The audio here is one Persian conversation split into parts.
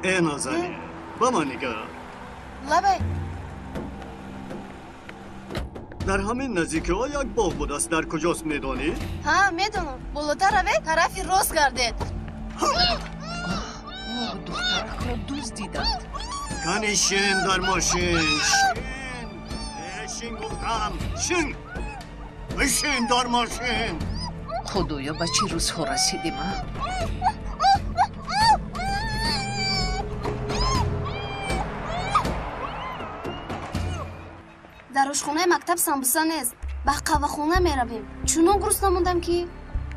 ای نازنین با ما نگاه. لبه در همین نزدیکی ها یک باغ بود است. در کجاست میدانی؟ ها میدونم. بالاتر روید طرفی راست گردید. دخترک را دوست دیدند. کنی شین در ماشین. شین گفتم شین. بشین در ماشین. خدایا به چه روزها رسیدیم ها؟ در آشخانه مکتب سمبوسه نیست. به قهوه خونه میرویم. چونون گرسنه موندم که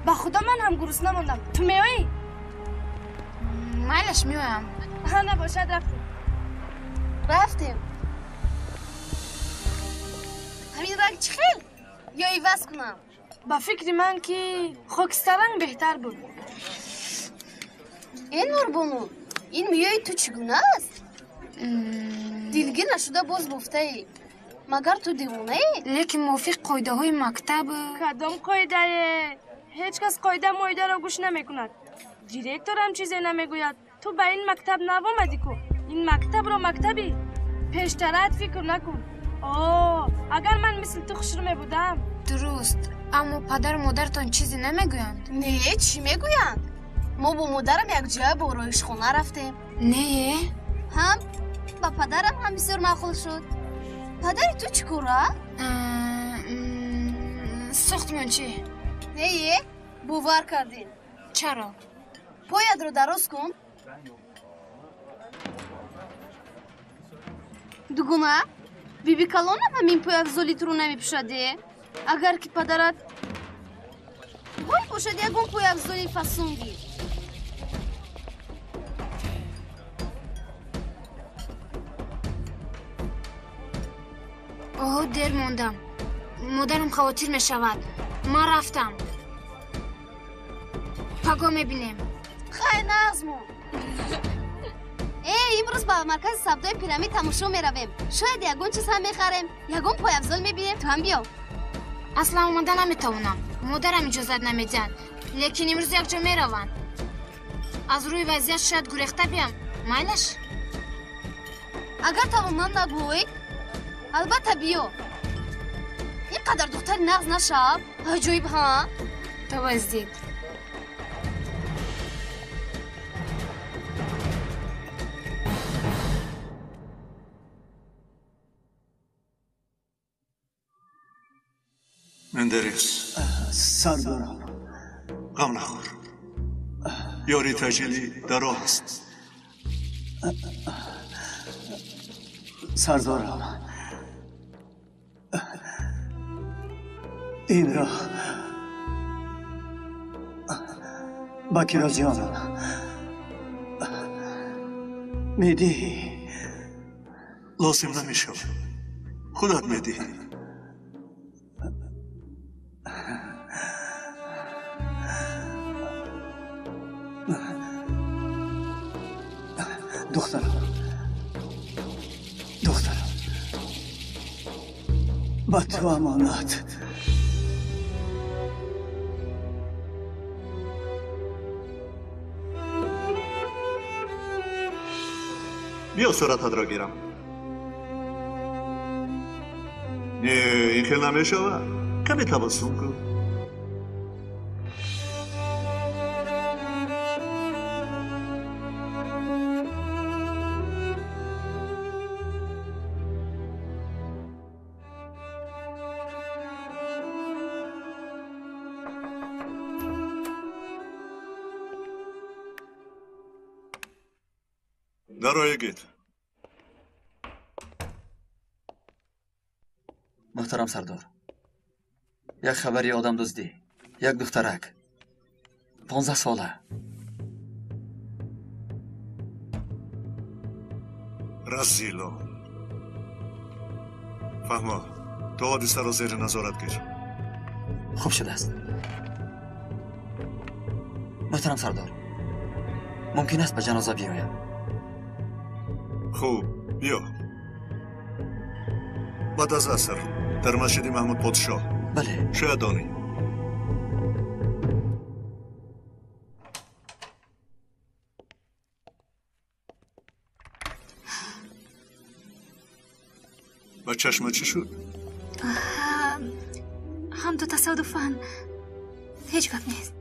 به خدا من هم گرسنه موندم. تو میایی؟ مایلش میایم. ها نباشد رفتیم. همین رنگ چی خیل؟ یا ایواز کنم؟ با فکر من که خاکسترنگ بهتر بود. این نوربانو این میای تو چگونه است؟ دیلگی نشده باز گفته ای. مگر تو دیوانه ای؟ لیکن موافق قاعده های مکتب کدام قاعده؟ هیچ کس قاعده مایده را گوش نمی کند. دیرکتور هم چیزی نمیگوید. تو به این مکتب نوامدی کو. این مکتب را مکتبی پیشترت فکر نکن. اگر من مثل تو خوشرو بودم. درست، اما پدر و مادرتان چیزی نمیگویند؟ نه چی میگویند؟ ما با مادرم یک جای با آرایش خانه رفتیم. نه هم با پدرم هم بسیار معقول شد. پدری تو چی کوره؟ ساختمان چی؟ نه بوار کردین. چرا؟ پاید رو دراز کن. دوگونه بیبی کلان هم همین پای افزالیت رو نمیپوشده؟ اگر که پدرت باید باشد یکون پای افزالی فسونگی. دیر موندم. مادرم خواتیر میشود. ما رفتم. پگاه میبینیم. خیلی نغزمون. امروز با مرکز سبدای پیرامید تماشا میرویم. شاید یگون چیز هم میخریم. یگون پای افزال میبینیم. تو هم بیا. اصلا اومده نمیتونم. مادرم اجازت نمیدن. لیکن امروز یک جا میروند. از روی وضعیت شاید گریخته بیام. مایلش؟ اگر توانم نگوی البته بیا. اینقدر دختر نغز نشب. عجایب ها. تو بازدید. مندرس سردارم غم نخور. یاری تجلی در راه است. سردارم این را بکیرا جانم میدی؟ لازم نمیشه. خودت میدی. دخترم با تو امانت. بیا صورتت را گیرم. نه این خیلی نمیشه. کمی تبسم کن. درای گیت. محترم سردار، یک خبری آدم دزدی. یک دخترک 15 ساله. رزیلو. فهمه تو حادثه را زیر نظارت گیر. خوب شده است. محترم سردار، ممکن است به جنازه بیایم؟ خوب بیا. بعد از عصر در مسجد محمود پادشاه. بله. شاید دانی. با چشم چی شد؟ هم تو تصادفاً هیچ گپ نیست.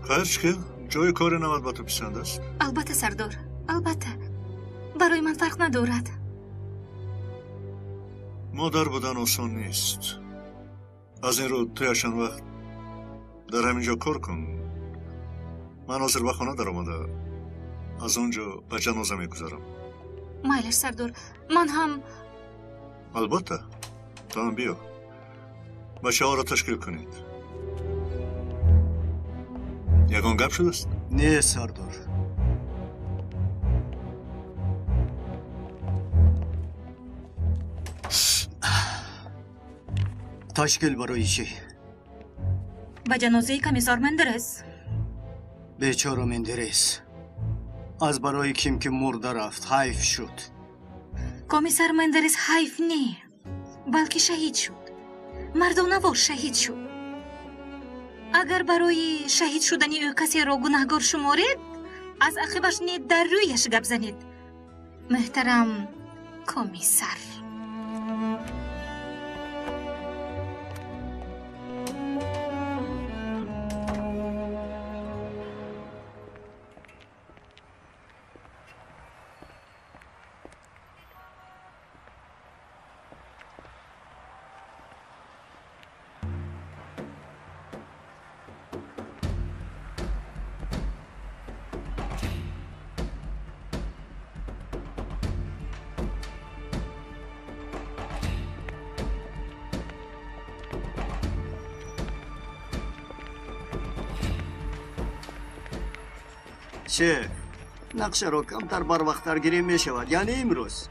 خیر که جای کار نماد با تو پسند است؟ البته سردار، البته برای من فرق ندارد. مادر بودن آسان نیست. از این رو توی چند وقت در همینجا کار کن. من حاضر به خانه در آمده از اونجا به جنازه میگذارم. مایلش سردار، من هم البته تو هم بیا بچه ها را تشکیل کنید. یگان گپ شده است؟ نه سردار. تشکیل برای چی؟ به جنازه کمیسار مندرس. بیچاره مندرس از برای کیم که مرده رفت حیف شد. کمیسار مندرس حیف نه، بلکه شهید شد. مردانوار شهید شد. اگر برای شهید شدنی او کسی را گناهکار شمارید، از عاقبتش نه در رویش گپ زنید. محترم کمیسر. چه؟ نقشه رو کمتر بر وقت گیری می شود، یعنی امروز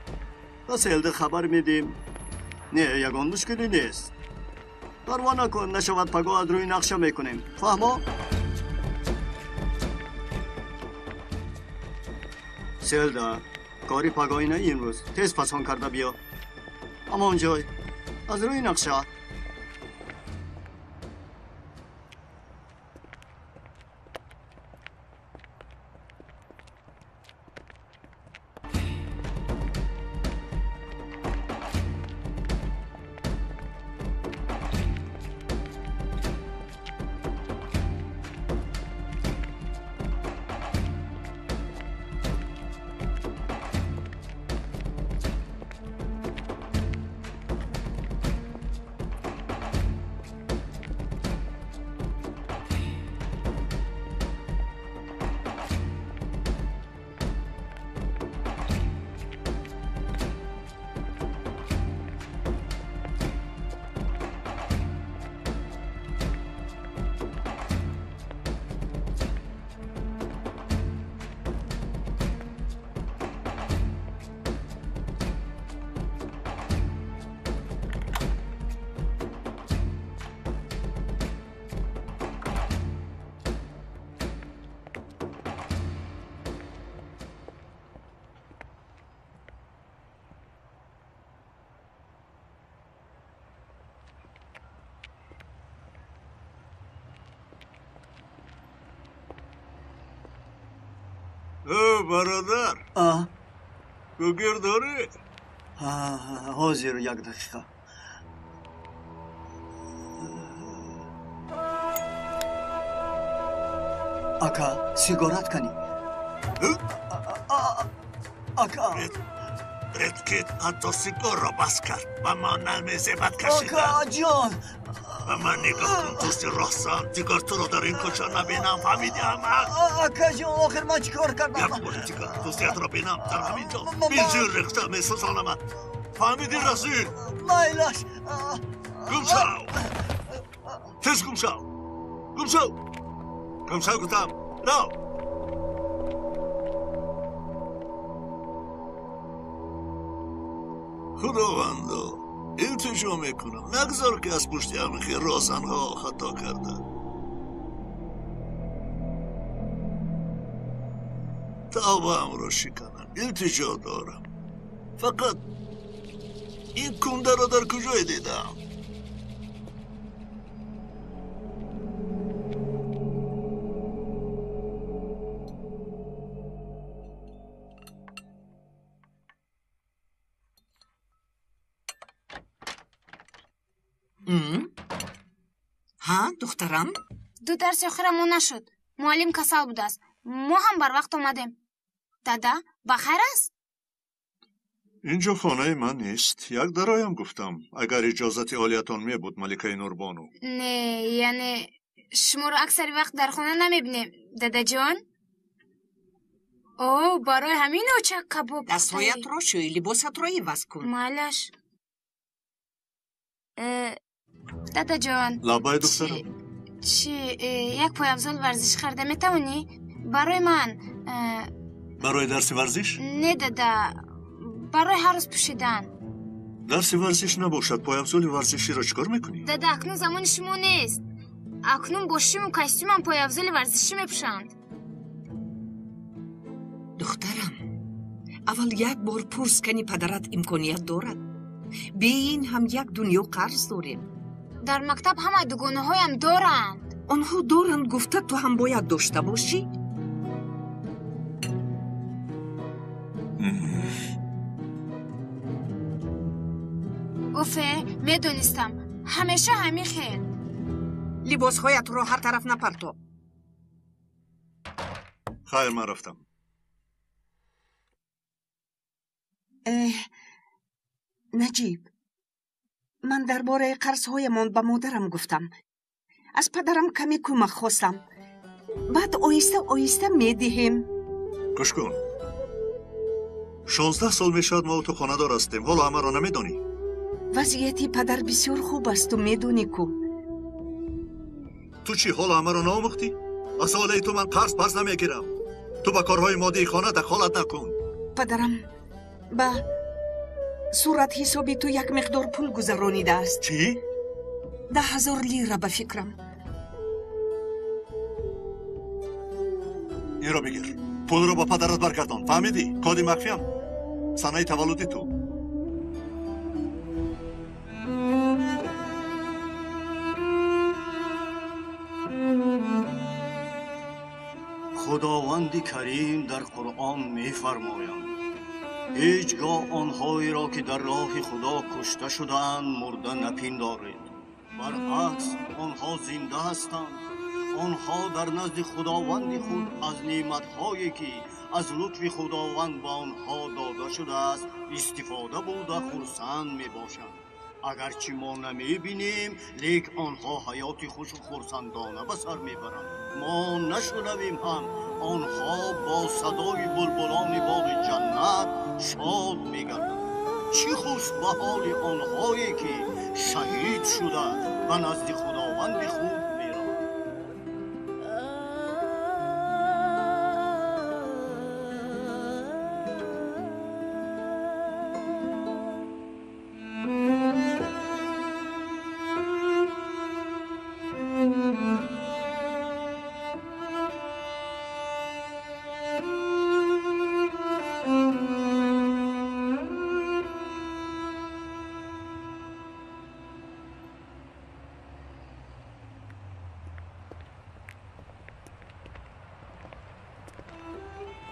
بس الده خبر میدیم. نه یگان مشکلی نیست. پروا نکن، نشود پگاه از روی نقشه میکنیم. فهمو؟ سلده کاری پگاهی نه امروز. تیز پسان کرده بیا. اما اونجای از روی نقشه. برادر گوگر داری؟ حاضر یک دقیقه. اکا سیگارت کنی؟ اکا ردکت حتی سیگار را بس کرد و ما نمیزیبت کشیدن. اکا جان و من نگاه کن توست راستان دیگر تو رو در این کچه نبینم. فهمیدی احمق؟ اکا جان آخر من چیکار کردم؟ یک بار دیگر توستیت را بینم در همینجا بیزیر رخته می سوزانم. فهمیدی رسول؟ مایلش گم شو تیز گم شو گم شو گم شو گفتم رو. خداوندو التجا میکنم نگذار که از پشت همین رازنها خطا کرده. توبه هم را شکنم. التجا دارم. فقط این کنده را در کجای دیدم؟ ها دخترم؟ 2 درس آخرمون نشد. معلم کسل بود است. ما هم بر وقت آمدیم. دادا بخیر است؟ اینجا خانه من نیست. یک درایم گفتم اگر اجازت عالیتان می بود ملکه نوربانو. نه یعنی شما رو اکثر وقت در خانه نمیبینیم دادا جان. اوه برای همین چه کباب دستهایت را شوی لباست را عوض کن. مالش دادا جان لبای دخترم. چی یک پای افضل ورزش خریده میتونی؟ برای من برای درس ورزش؟ نه دادا برای هر روز پوشیدن. درس ورزش نباشد پای افضل ورزشی را چکار میکنی؟ دادا اکنون زمان شما نیست. اکنون با شیم و کاستوم هم پای افضل ورزشی میپوشند. دخترم اول یک بار پرس کنی پدرت امکانیت دارد. به این هم یک دنیا قرض داریم. در مکتب همه دوگانه هایم دارند. آنها دارند گفته تو هم باید داشته باشی. اوفه میدونستم همیشه همین خیر. لباسهایت را هر طرف نپرتاب. خیر من رفتم. نجیب من درباره قرضهایمان به مادرم گفتم. از پدرم کمی کمک خواستم. بعد آیسته آیسته میدهیم. گوش کن. 16 سال میشد ما تو خانه دار هستیم. حالا همه را نمیدانی؟ وضعیتی پدر بسیار خوب است و میدونی کو. تو چی حالا همه را نامختی؟ از حاله تو من قرض پس نمیگیرم. تو با کارهای مادی خانه دخالت نکن. پدرم با صورت حسابی تو یک مقدار پول گذرانیده است. چی؟ 10,000 لیره به فکرم. این را بگیر. پول را با پدرت برگردان. فهمیدی؟ کادی مخفیم. سنه تولدی تو. خداوند کریم در قرآن می‌فرماید هیچگاه آنهایی را که در راه خدا کشته شده‌اند مرده نپندارید. برعکس آنها زنده هستند. آنها در نزد خداوند خود از نعمت‌هایی که از لطف خداوند به آنها داده شده است استفاده بوده خرسند میباشند. اگرچه ما نمیبینیم لیک آنها حیات خوش و خرسندانه به سر میبرند. ما نشنویم هم آنها با صدای بلبلان باغ جنت شاد میگردند. چی خوش به حال آنهایی که شهید شده به نزد خداوند خوب میرند.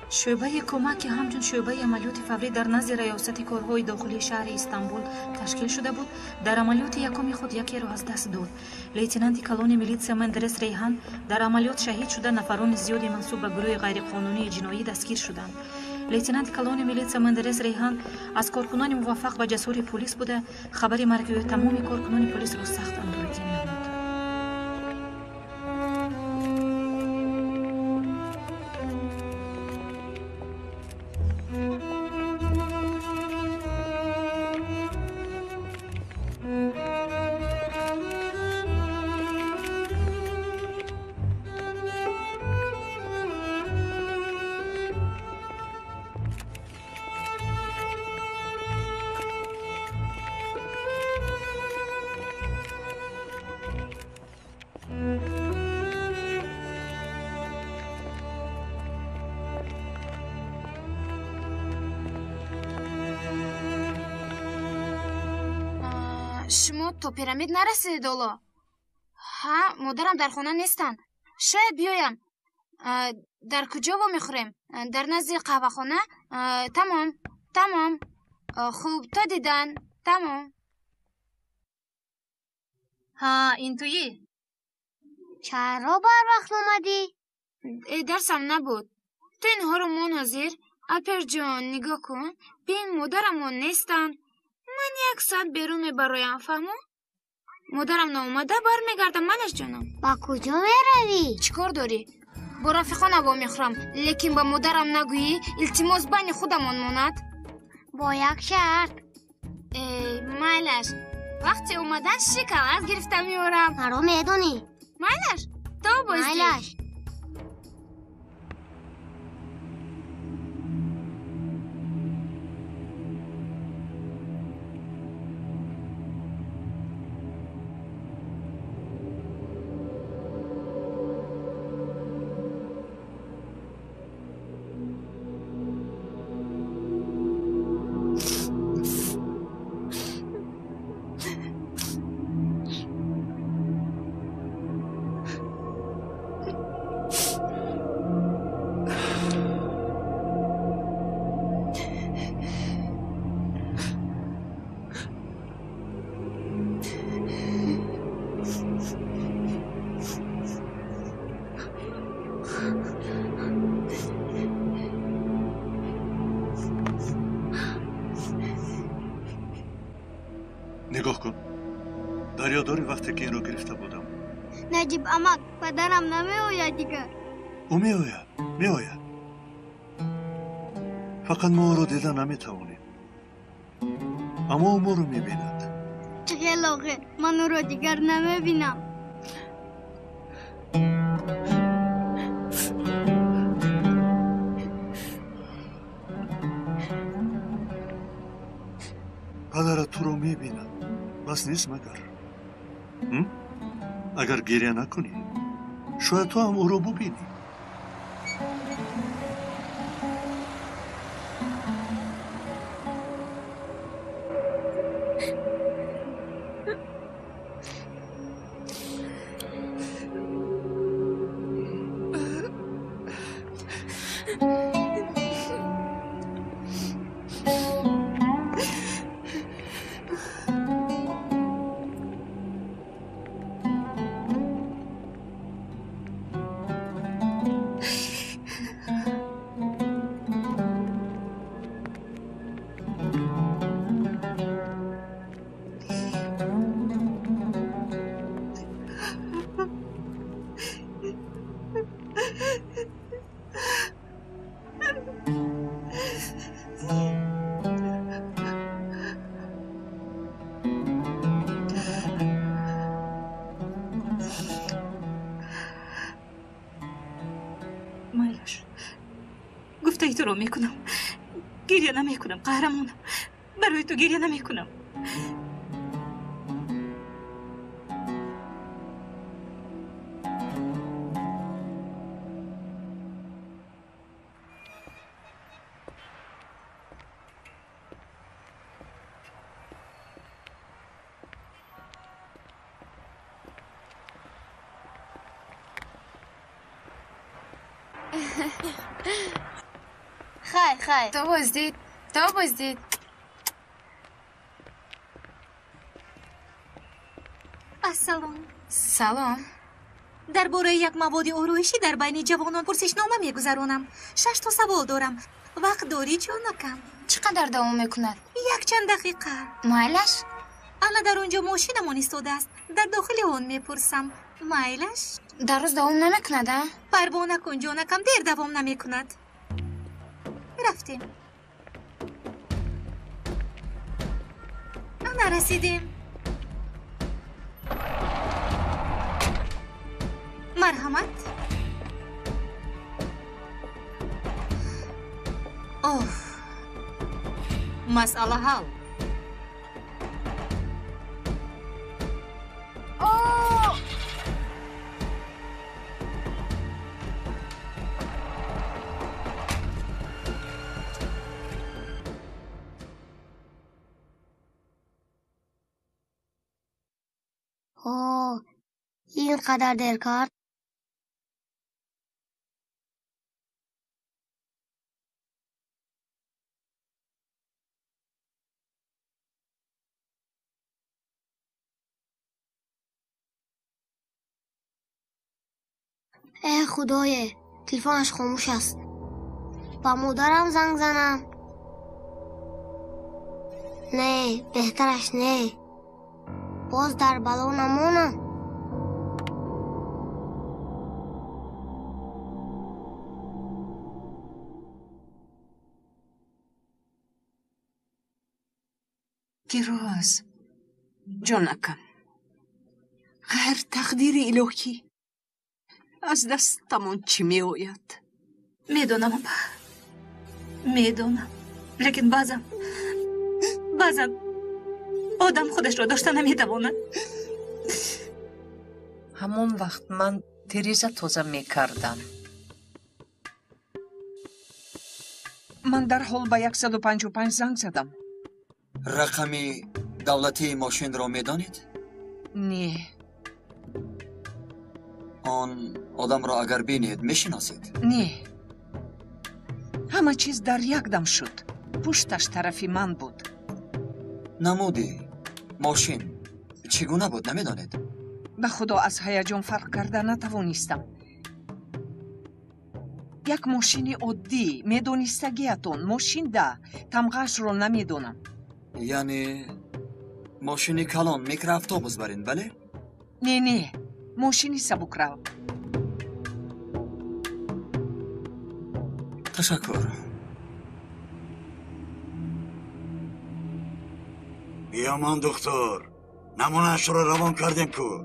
شعبه کمک که همچون شعبه عملیات فوری در نزد ریاست کارهای داخلی شهر استانبول تشکیل شده بود، در عملیات یکم خود یکی را از دست داد. لیتنانت کلون میلیتسیا مندرس ریحان در عملیات شهید شده. نفران زیادی منسوب به گروه غیرقانونی جنایی دستگیر شدند. لیتنانت کلون میلیتسیا مندرس ریحان از کارکنان موفق و جسور پلیس بوده. خبر مرگ تمام کارکنان پلیس را سخت اندوهگین نمود. شما تو پیرامید نرسید حالا؟ ها مادرم در خانه نیستن. شاید بیایم. در کجا با میخوریم؟ در نزد قهوه خانه؟ تمام خوب تا دیدن. تمام. ها این تویی؟ چرا بر وقت اومدی؟ درسم نبود. تو اینها رو مناظر الپر جان نگاه کن. ببین مادرمون نیستن. من یک ساعت بیرون میبرایم فهمو؟ مادرم ناومده برمیگردم مالش جانم. با کجا میروی؟ چیکار داری؟ با رفیقانم با میخورم لیکن با مادرم نگویی التماس بین خودمون ماند. با یک شرط. مالش وقتی اومدن شکلات گرفتم میارم. مرا میدونی؟ مالش تو بازدی. مالش نگاه کن. دریاداری وقتی که این رو گرفته بودم. نجیب اما پدرم نمیآید دیگر. او میآید. فقط ما او رو دیدن نمیتوانیم. اما او ما رو میبیند. چه آخه من او را دیگر نمیبینم. پدرت تو رو میبیند. بس نیست مگر؟ اگر گریه نکنی شاید تو هم او رو ببینی. مایلش گفته ای تو رو میکنم. گریه نمیکنم قهرمانم. برای تو گریه نمیکنم. خیر تو بازدید. سلام. درباره یک مواد آرایشی در بین جوانان پرسشنامه میگذرانم. 6 تا سوال دارم. وقت داری جانکم؟ چقدر دوام میکند؟ یک چند دقیقه. مایلش؟ الان در اونجا ماشینمون ایستاده است. در داخل اون میپرسم. مایلش؟ در روز دوام نمیکند؟ پروانه کن جانکم، دیر دوام نمیکند. رفتیم. نرسیدیم. مرحمت. اوف. مسئله حل. اینقدر دیر کرد. خدایه تلفنش خاموش است. با مادرم زنگ زنم. نه بهترش نه. باز در بلا نمونم. گیروز جانکم غیر تقدیر الهی از دستمون چی می آید؟ میدونم اپا میدونم، لیکن بعضم آدم خودش رو داشته نمیتواند. همون وقت من تریزا توزه میکردم. من در حال به 155 زنگ زدم. رقمی دولتی ماشین را میدانید؟ نه. آن آدم را اگر بینید میشناسید؟ نه. همه چیز در یک دم شد. پشتش طرفی من بود. نمودی ماشین چگونه بود نمیدانید؟ به خدا از هیجان فرق کرده نتوانستم. یک ماشین عادی میدونستگیتون ماشین ده تمغش رو نمیدونم. یعنی ماشین کلان میکر اتوبوس برین بله؟ نه ماشین سبکرو. تشکر. بیامان دکتر نمونهش رو روان کردیم کو.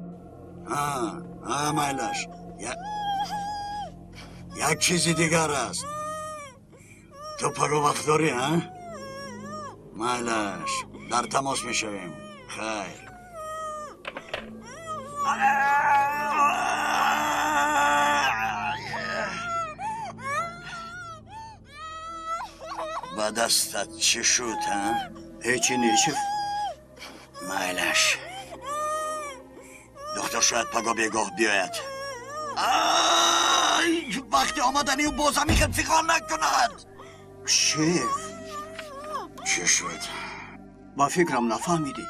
مایلش یک چیزی دیگر است. تو پگو وقت داری ها؟ مایلش در تماس میشویم. خیر. با دستت چی شد ها؟ هیچی نیست. مایلش دکتر شاید پگاه بگاه بیاید. وقتی آمدنی و بازم میخواد فکر نکند. شیف چی شد؟ با فکرم نفهمیدی.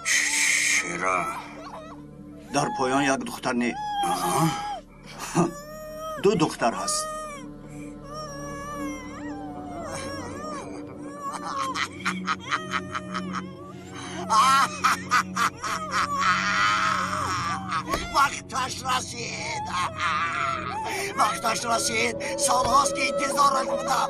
چرا؟ در پایان یک دختر نی. دو دختر هست. وقتش رسید سال هاست که انتظارش بودم.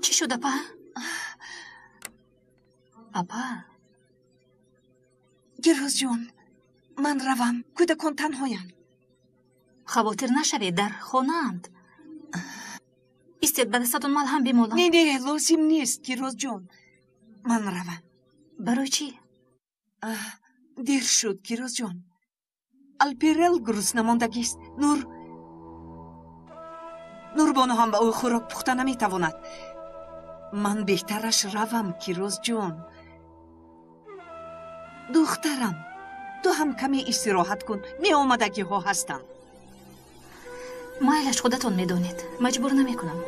چی شد اپا؟ اپا گیروز جون من روم. کودکان تنهایم. خواطر نشوید در خانه‌اند. ایستید به دستتون ملهم بیمولم. نه لازم نیست گیروز جون. من روم. برای چی؟ دیر شد گیروز جون. الپیرل گروس نماندگیست. نور بانو هم به او خوراک پخته نمیتواند. من بهترش روم گیروز جون. دخترم تو هم کمی استراحت کن. می آمدگی ها هستن. مایلش خودتون میدونید. مجبور نمیکنم.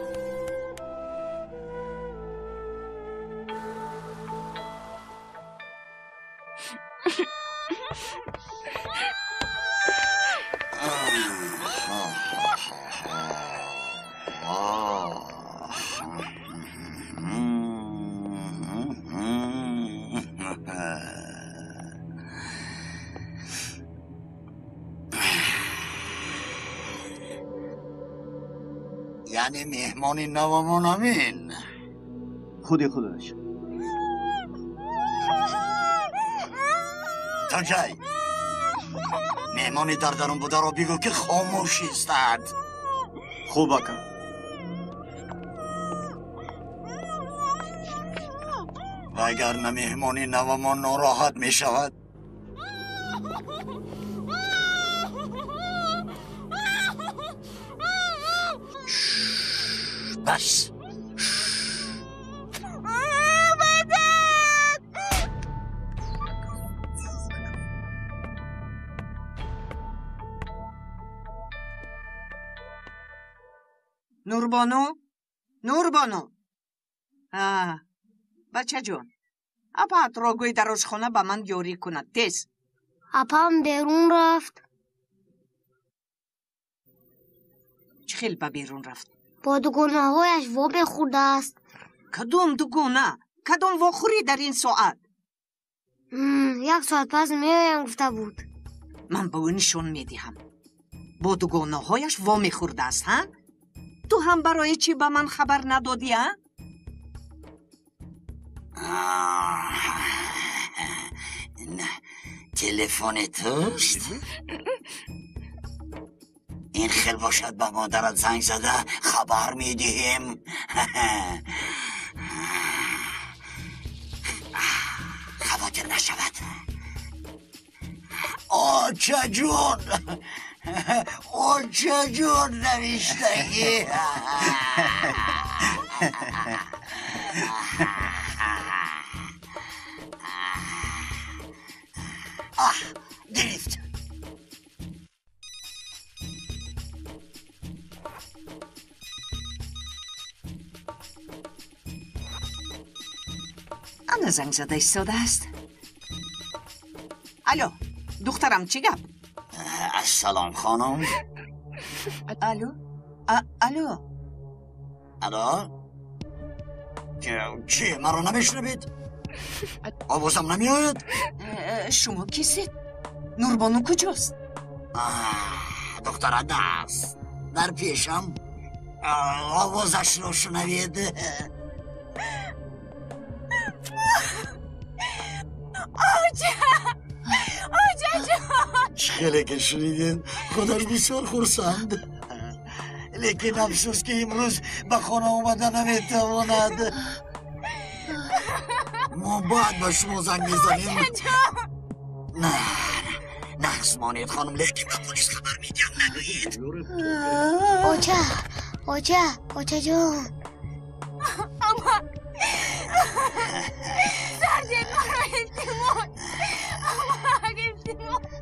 یعنی مهمان نومان امین خودش تنجای مهمانی در درون بوده رو بگو که خاموش ایستد. خوب اکا. و اگر نه مهمانی نومان ناراحت می شود بس نوربانو بچه جون اپا اتراگوی در آشخانه با من یاری کند تیز. اپام بیرون رفت. چه خیلی با بیرون رفت؟ با دوگونه هایش وا بخورده است. کدوم دوگونه؟ کدوم واخوری در این ساعت؟ 1 ساعت پس میایم گفته بود. من به او نشون میدهم با دوگونه هایش وا میخورده است ها؟ تو هم برای چی به من خبر ندادی ها؟ نه تلفن توست؟ این خیلی باشد به مادرت زنگ زده خبر میدیم. خواطر نشود. آچه جون نوشتگی. گرفت. انا زنگ زده ایستاده است. الو دخترم چی گپ؟ سلام خانم. الو چی مرا نمیشنوید؟ آوازم نمیآید؟ شما کیسید؟ نوربانو کجاست؟ دختر است در پیشم. آوازش رو شنوید؟ آجا جان خیلی که شنیدین خودش بسیار خورسند، لیکن افسوس که امروز به خانه اومده نمیتواند. ما باید با شما زنگ میزنیم. نه اسمانیت خانم، لیکن به پلیس خبر میدیم نگویید. آجا جان اما سردین مرا التماس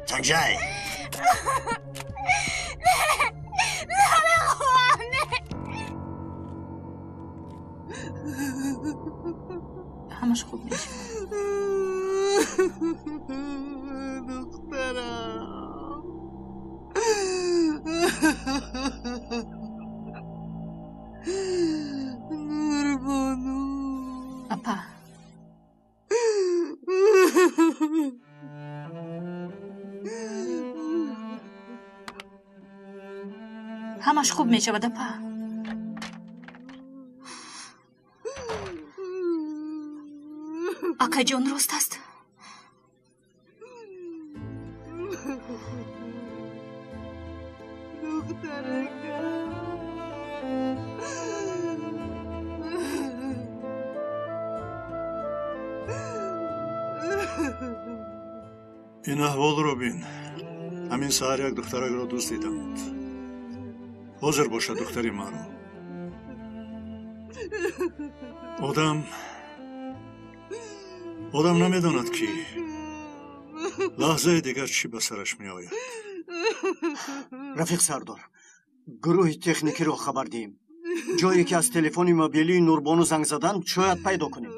تنجای نه خوانه همش خوب میشه. دخترم نوربانو اپا همش خوب میشه بده پا. اکا جون راست است. این احوال رو بین. همین سهر یک دخترک را دوست دیدند. حاضر باشه دختری مرا. آدم نمیداند که لحظه دیگر چی به سرش می آید. رفیق سردار، گروه تکنیکی رو خبر دیم. جایی که از تلفن موبیلی نوربانو زنگ زدن شاید پیدا کنیم.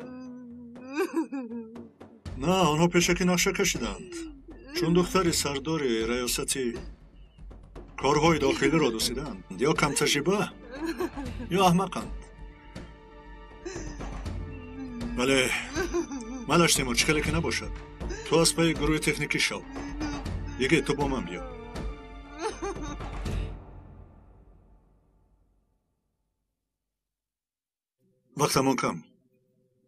نه آنها پیشکی نقشه کشیدند، چون دختری سردار ریاستی کارهای داخلی را دوستیدند. یا کم تجربه یا احمقند. ولی ملش نیمون چکلی که نباشد، تو از پای گروه تکنیکی شو. دیگه تو با من بیا. وقتمون کم.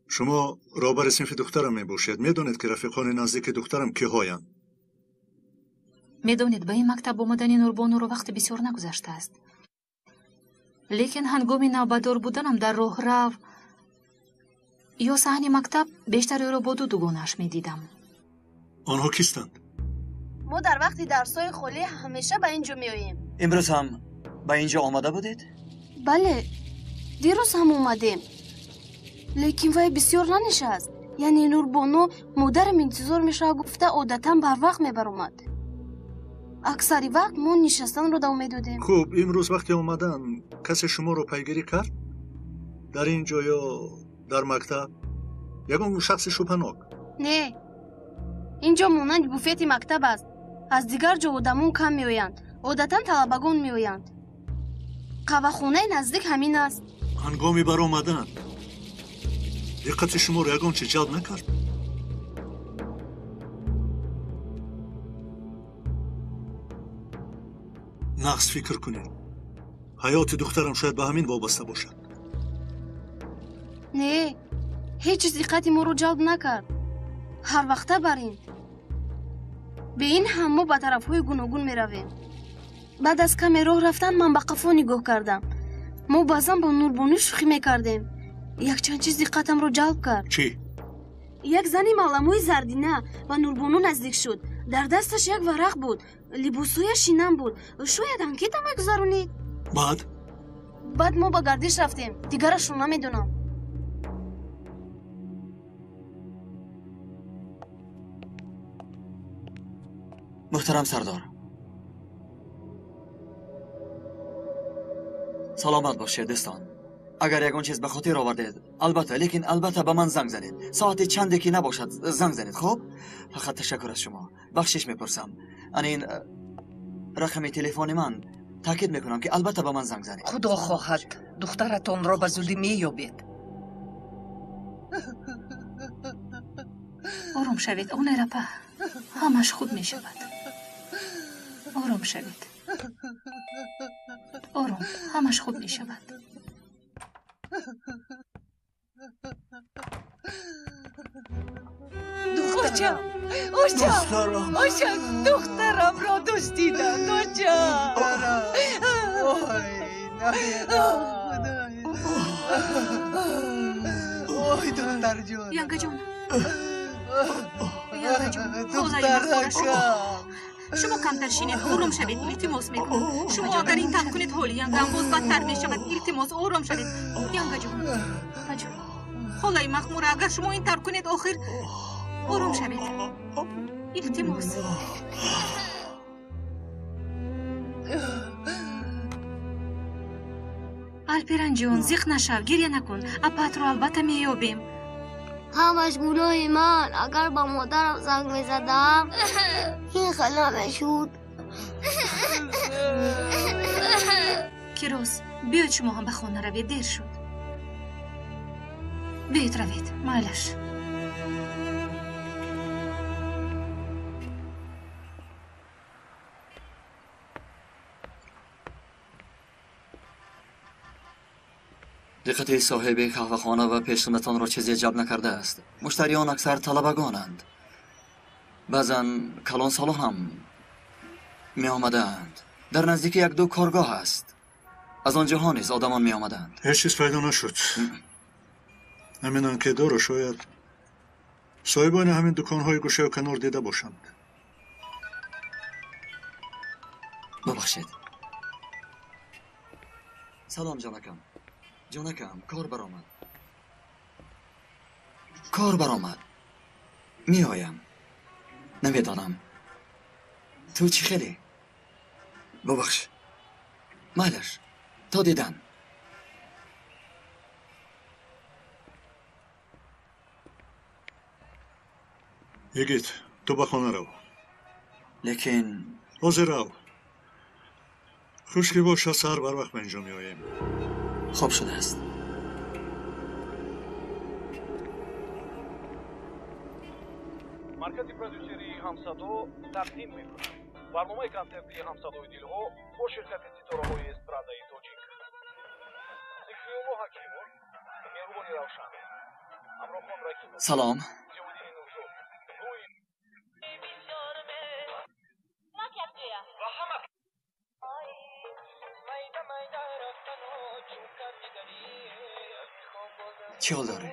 شما رهبر صنف دخترم میباشید. میدونید که رفیقان نزدیک دخترم کیهایند؟ میدونید به این مکتب آمدن نوربانو رو وقت بسیار نگذشته است. لیکن هنگام نوبدار بودنم در راه رو یا صحن مکتب بیشتر رو با دوگانش میدیدم. آنها کیستند؟ ما در وقتی درسای خالی همیشه به اینجا میاییم. امروز هم به اینجا آمده بودید؟ بله، دیروز هم اومدیم. لیکن وای بسیار ننشست. یعنی نوربانو مادرم انتظار میشه گفته عادتا بر وقت میبرومد. اکثری وقت ما نشستن رو دوام میدادیم. خوب، امروز وقتی اومدن کسی شما رو پیگیری کرد؟ در اینجا یا در مکتب؟ یگان شخص شبهناک؟ نه، اینجا مانند بوفت مکتب است. از دیگر جا آدمون کم میآیند. عادتا طلبگان میآیند. قهوه‌خانه نزدیک همین است. هنگامی بر آمدن دقت شما رو یگان چه جلب نکرد؟ نقص فکر کنید. حیات دخترم شاید به همین وابسته باشد. نه، هیچ چیز دقت ما رو جلب نکرد. هر وقته بریم. به این هم ما به طرف‌های گوناگون میرویم. بعد از کمی راه رفتن من به قفا نگاه کردم. ما بعضا با نوربانو شوخی میکردیم. یک چند چیز دقتم رو جلب کرد. چی؟ یک زنی معلموی زردینه و نوربانو نزدیک شد. در دستش یک ورق بود. لباسوی شینم بود. شاید انکیتا میگذرونید. بعد ما با گردش رفتیم. دیگرش رو نمیدونم. محترم سردار، سلامت باشید دوستان. اگر یگان چیز به خاطر آوردید البته به من زنگ زنید. ساعت چندی که نباشد زنگ زنید. خب فقط تشکر از شما. بخشش میپرسم. این رقم تلفن من تاکید میکنم که البته به من زنگ زنید. خدا خواهد دخترتان را به زودی مییابید. آرام شوید اون رپا، همش خود میشود. آرام شوید. آرام، همش خود میشود. دخترم دخترم را دزدیدند. وای دختر جان. ینگا جان، خدای شما کمتر شینید. آرام شوید. التماس میکنم. شما اگر این تم کنید حال ینگا هم باز بدتر میشود. التماس آرام شوید. ینگا جان، خدای مخمور، اگر شما این تر کنید آخر آرام شوید. التماس. الپران جان، زیخ نشو، گریه نکن. اپات رو البته مییابیم. همش گناه من. اگر با مادرم زنگ میزدم این خلا میشود. کیروس، بیاید شما هم به خانه روید. دیر شد. بیاید روید. مالش. دقت صاحب قهوه‌خانه و پیشخدمتان را چیزی جلب نکرده است. مشتریان اکثر طلبگانند. بعضا کلان سالان هم می آمدند. در نزدیک یک دو کارگاه است. از آنجاها نیز آدمان می آمدند. هیچ چیز پیدا نشد. همین که دارو شاید صاحبان همین دکان‌های گوشه و کنار دیده باشند. ببخشید. سلام جانکم. جانکم، کار برآمد. می آیم. نمیدانم. تو چی خیلی؟ ببخش. مالش. تا دیدن. یگیت، تو به خانه رو. لیکن حاضر رو. خوش که باشه سر بر وقت به اینجا می آییم. خوب شده است. مرکز پرودوسری همصدو تقدیم می‌کند. برنامه کنسرتی همصدوی دلها با شرکت ستاره‌های استرادای توجیک. سیکفیومو حکیمو، مهربانی سلام. چی حال داری؟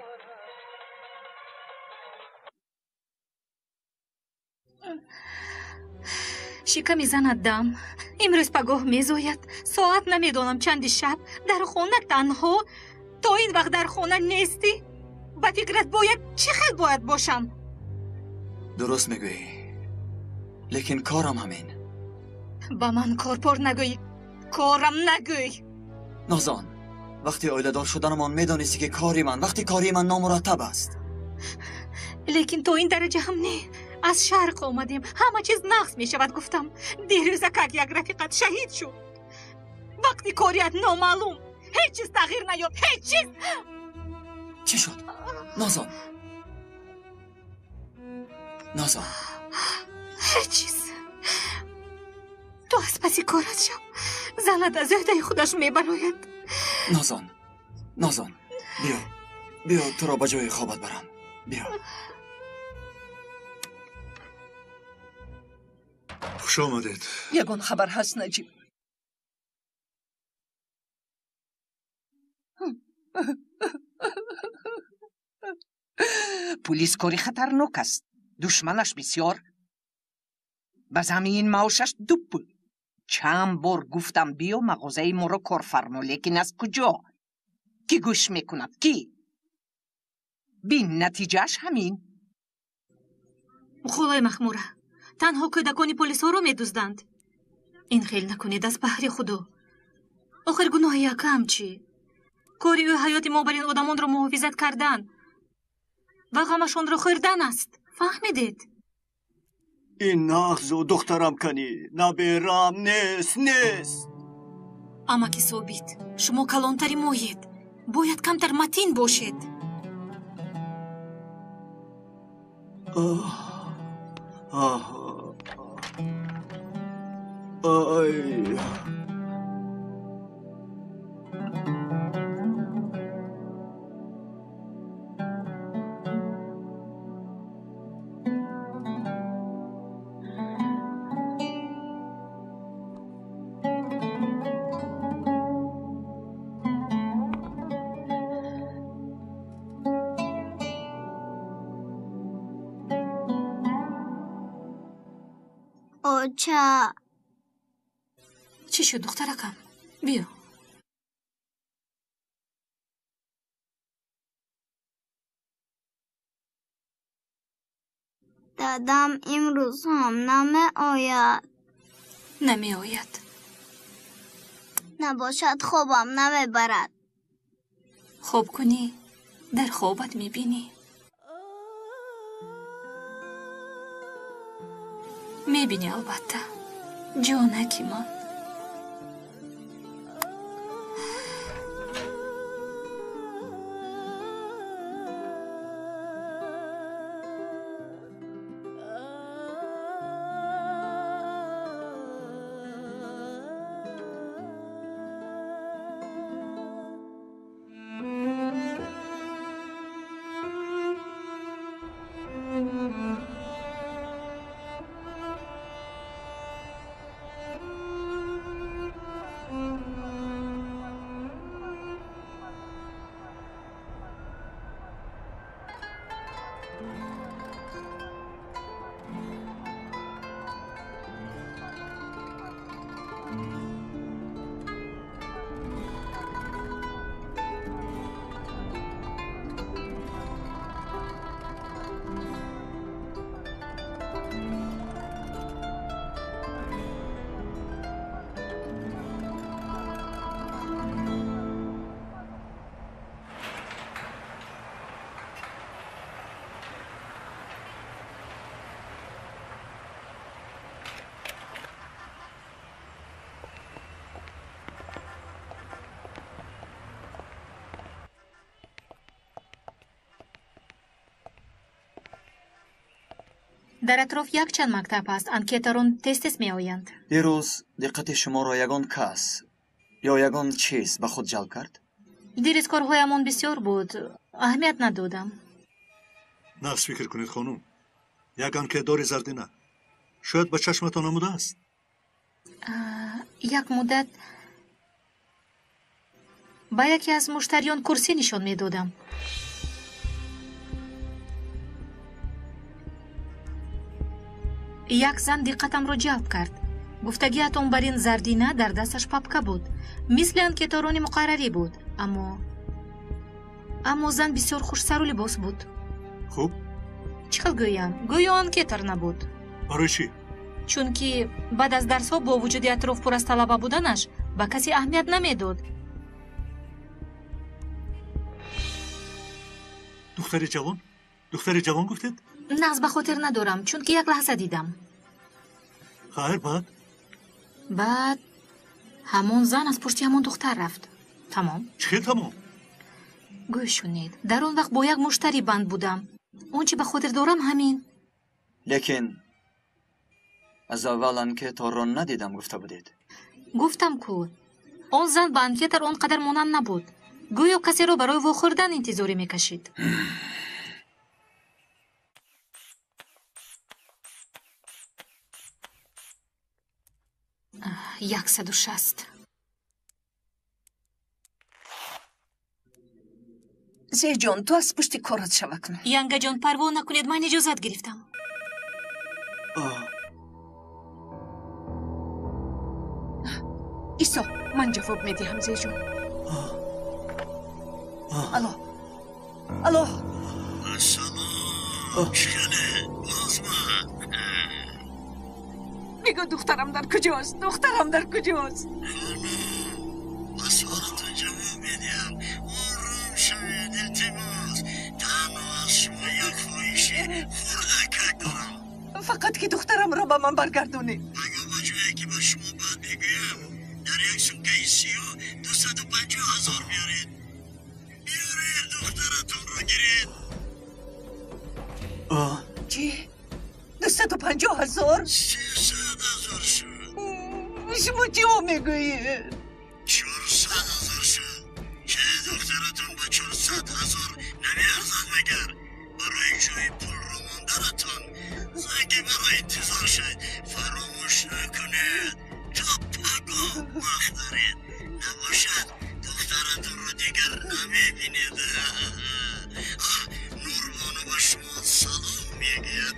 شکمی زند دم. امروز پگاه میزوید. ساعت نمیدونم چندی شب در خونه تنها. تو این وقت در خونه نیستی؟ با فکرت باید چه خیلی باید باشم؟ درست میگویی. لیکن کارم همین. با من کار پر نگوی. کارم نگوی. نازان، وقتی آیله دار شدنمان میدانستی که وقتی کاری من نامرتب است. لیکن تو این درجه هم نه. از شرق آمدیم. همه چیز نقص می شود گفتم. دیروزه که یک رفیقت شهید شد. وقتی کاریت نامعلوم. هیچ چیز تغییر نیافت. هیچ چیز. چی شد؟ نازان. نازان. هیچ چیز. تو از پسی کارت شو. زنت از عهده خودش میبراید. نازان. بیا تو را به جای خوابت برم. بیا. خوش آمدید. یگان خبر هست نجیب. پلیس کاری خطرناک است. دشمنش بسیار. به زمین ماشش دوب بود. چند بار گفتم بیا مغازه ما را کار فرما، لیکن از کجا؟ کی گوش میکند؟ کی؟ بین نتیجهش همین. خدای مخموره، تنها کودکان پلیس ها رو میدزدند. این خیل نکنید از بحر خدا. آخر گناه یکم چی؟ کاری او حیات ما بر این آدمان رو محافظت کردن و غمشون رو خوردن است. فهمیدید؟ این نغزو دخترم کنی نبیرم نیست. اما که ثابت شما کلانتری مایید. باید کمتر متین باشید. آی چی شد دخترکم؟ بیا. دادم امروز هم نمی آید. نباشد خوابم نمیبرد. خواب کنی در خوابت میبینی. میبینی البته جانکی من. در اطراف یک چند مکتب است. انکیترون تست می آیند. دیروز دقت شما را یگان کس یا یگان چیز به خود جلب کرد؟ دیروز کارهایمان بسیار بود. اهمیت ندادم. نفس فکر کنید خانم. یگان که داری زردینه شاید به چشمتان آموده است. یک مدت با یکی از مشتریان کرسی نشان میدادم. یک زن دقتم را جلب کرد. گفتگیتان بر این زردینه در دستش پاپکا بود، مثل آنکه تارون مقرری بود، اما زن بسیار خوش سر و لباس بود. خوب؟ چیکار گویم؟ گویا آنکه تر نبود. برای چی؟ چون که بعد از درس ها با وجود اطراف پر از طلبه بودنش به کسی اهمیت نمیداد. دختر جوان گفتید؟ نه، به خاطر ندارم، چون که یک لحظه دیدم. خیر بعد همون زن از پشتی همون دختر رفت. تمام؟ چه تمام؟ گوش شنید، در اون وقت با یک مشتری بند بودم. اون چی به خاطر دارم همین. لیکن از اول که تو رو ندیدم گفته بودید. گفتم که اون زن به انکتر اونقدر مانند نبود. گویا کسی رو برای واخوردن انتظاری میکشید. 160. زی جان تو از پشت کارت شوه کن. ینگا جان پروا نکنید، من اجازت گرفتم. ایسا من جواب میدیم زی جان. الو سلام شکنه آزمان. میگو دخترم در کجاست؟ خانم از سوالتون جواب میدیم. آروم شوید التماس. تنها از شما یک خواهشه خورده دارم. فقط که دخترم را به من برگردونی. مگه با جایی که با شما بعد میگویم در یک سوکه سیاه 250,000 بیارید. بیارید دخترتون رو گیرید. چی؟ 250,000؟ 300,000 شد. شما چی میگویید؟ 400,000 شد. چه دخترتون به 400,000 نمیارزد مگر؟ برای جای پول رو ماندنتون زنگی برای انتظار شد فراموش نکنید تا پگاه وقت دارید. نباشد دخترتون رو دیگر نمیبینید. نوربانو به شما سلام میگید.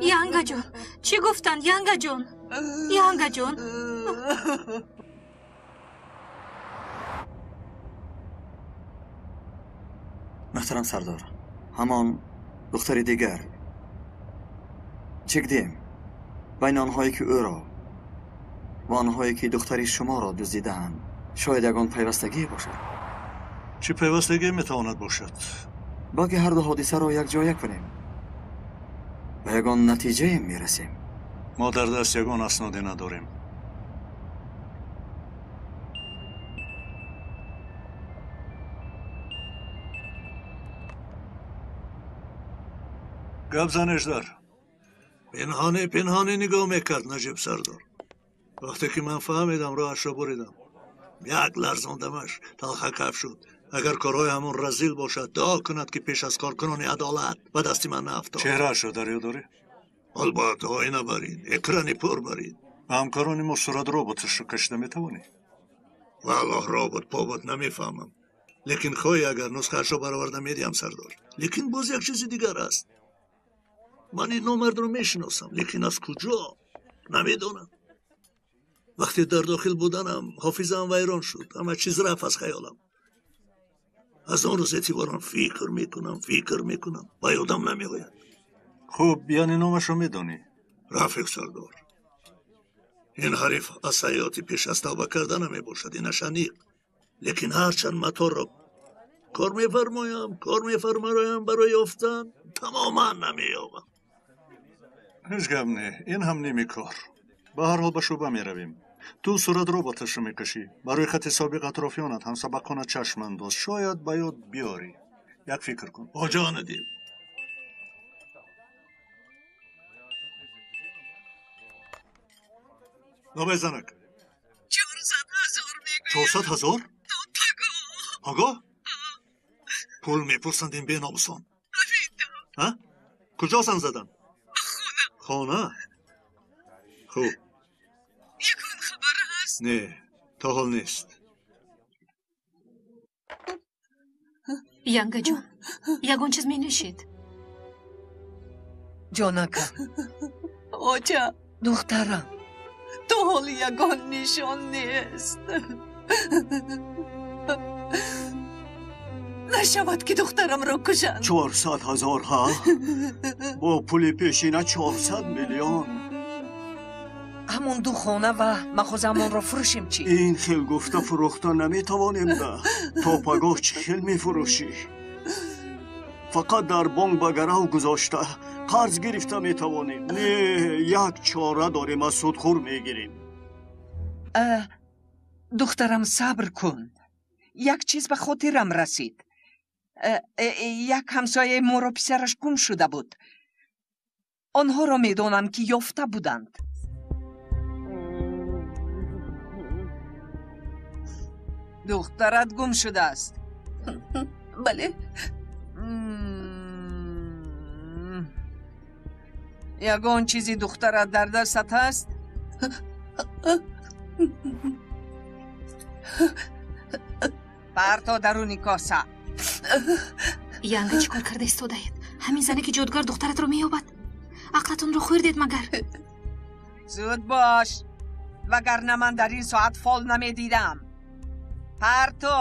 ینگا جان چی گفتن؟ ینگا جان محترم سردار، همان دختر دیگر چکدیم بین آنهایی که او را و آنهایی که دختری شما را دزدیدند شاید یگان پیوستگی باشد. چه پیوستگی میتواند باشد؟ باقی هر دو حادثه را یک جای کنیم و یگان نتیجه میرسیم. ما در دست یگان اسنادی نداریم. گپ زنش در پنهانه نگاه میکرد نجیب سردار. وقتی که من فهمیدم راهش را بریدم. یک لرزاندمش تلخه کف شد. اگر کارهای همون رزیل باشد دعا کند که پیش از کارکنان عدالت به دست من نفتاد. چهرهش را در یاد داری؟ البته آینه برید، اکرانی پر برید. همکارانی ما صورت رابطش رو کشیده میتوانی؟ والله رابط پابط نمیفهمم. لیکن خواهی اگر نسخهش رو برآورده میدیم سردار. لیکن باز یک چیزی دیگر است. من این نامرد رو میشناسم، لیکن از کجا نمیدونم. وقتی در داخل بودنم حافظه‌ام ویران شد. همه چیز رفت از خیالم. از اون روز اعتبارم فکر میکنم با یادم نمیآید. خب یعنی نامش رو میدونی؟ رفیق سردار، این حریف از حیاتی پیش از توبه کردن نمیباشد. این شنیق. لیکن هرچند مطور را کار میفرمایم برای یافتن تماما نمییابم. هیچ گپ نه، این هم نمی کار. به هر حال به شعبه میرویم. تو صورت رابطش رو میکشی. برای خط سابق اطرافیانت هم سبکانه چشم انداز. شاید به یاد بیاری. یک فکر کن. آجا ندیم. نوبه زنک. 400,000 پگاه پول میپرسند این بیناموسان ها کجا زنگ زدن خانه خوب یکون خبر هست نه تا حال نیست янга ҷон ягон чиз менӯшед ҷонака اوچا духтарам تو حال یگان نشان نیست نشود که دخترم را کشند 400,000 ها با پول پیشینه 400 میلیون ҳамон ду хона ва махозамонро фурӯшем чӣ این خیل گفته فروخته نمیتوانیم ده تا پگاه چه خیل میفروشی فقط در بانک به گرو گذاشته قرض گرفته میتوانیم نه یک چاره داریم از سودخور میگیریم دخترم صبر کن یک چیز به خاطرم رسید یک همسایه ما را پسرش گم شده بود آنها را میدانم که یافته بودند دخترت گم شده است بله یگان چیزی دخترت در دستت هست парто даруни коса янга чӣ кор карда истодаед ҳамин зане ки ҷодугар духтаратро меёбад ақлатонро хӯрдед магар зуд бош вагарна ман дар ин соат фол намедидам парто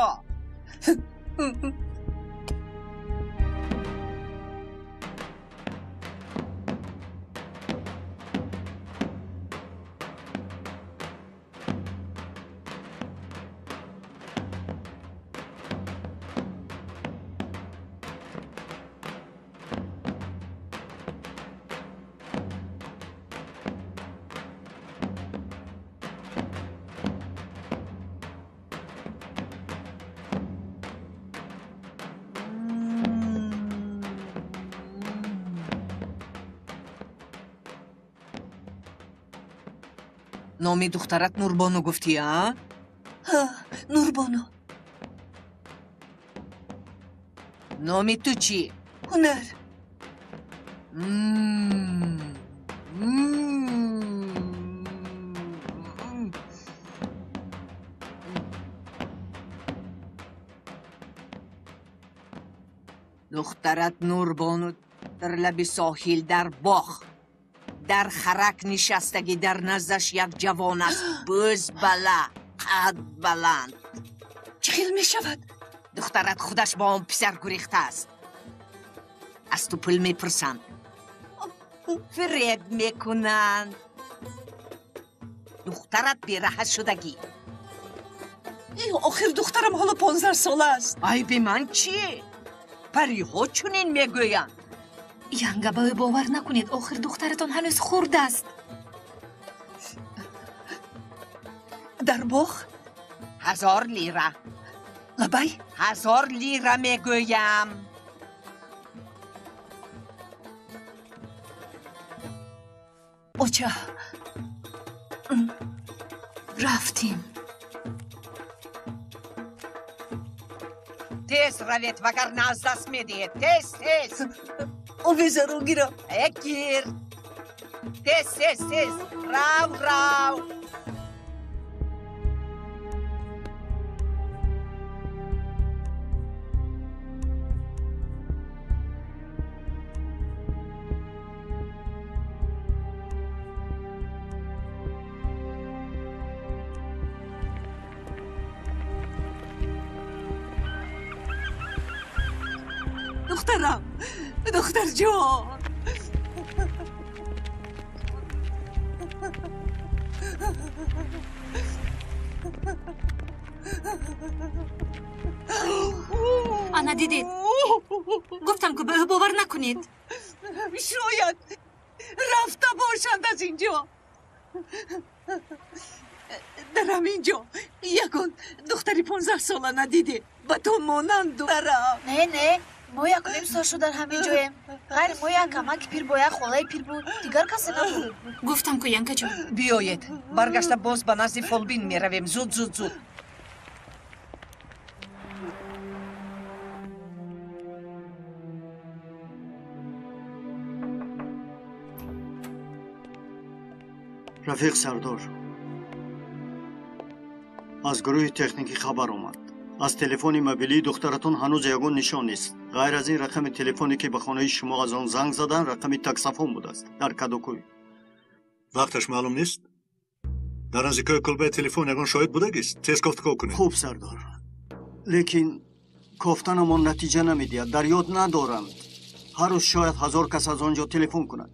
номи духтарат нурбону гуфтӣ а? нурбону номи ту чӣ? ҳунар духтарат нурбону дар лаби соҳил дар боғ дар харак нишастагӣ дар наздаш як ҷавон аст бӯзбала қад баланд чӣ хел мешавад духтарат худаш ба он писар гурехтааст аз ту пул мепурсанд фиреб мекунанд духтарат бераҳат шудагӣ охир духтарам ҳоло 15 сола аст айби ман чӣ париҳо чунин мегӯянд янга ба ӯ бовар накунед охир духтаратон ҳанӯз хурд аст дар боғ 1000 лира лабай 1000 лира мегӯям оча рафтем тез равед вагарна аз даст медиҳед тез тез овезаро гирам гир тез тез тез рав рав دخترم دختر جان ана дидед гуфтам ки ба ӯ бовар накунед шояд рафта бошанд аз ин ҷо дар ҳамин ҷо ягон духтари 15 сола надиде ба то монанд духтарам не мо якуним сол шуд дар ҳамин ҷоем ғайри мо як амаки пир бо як холаи пир буд дигар касе набуд гуфтам ку янкаҷон биёед баргашта боз ба назди фолбин меравем зуд зуд зуд рафиқ сардор аз гурӯҳи техникӣ хабар омад аз телефони мобилии духтаратон ҳанӯз ягон нишон нест ғайр аз ин рақами телефоне ки ба хонаи шумо аз он занг задан рақами таксафон будааст дар кадокӯй вақташ маълум нест дар наздикои кулбаи телефон ягон шоҳид будагист тез кофтикор кунед хуб сардор лекин кофтанамон натиҷа намедиҳад дар ёд надорам ҳар рӯз шояд 1000 кас аз он ҷо телефон кунад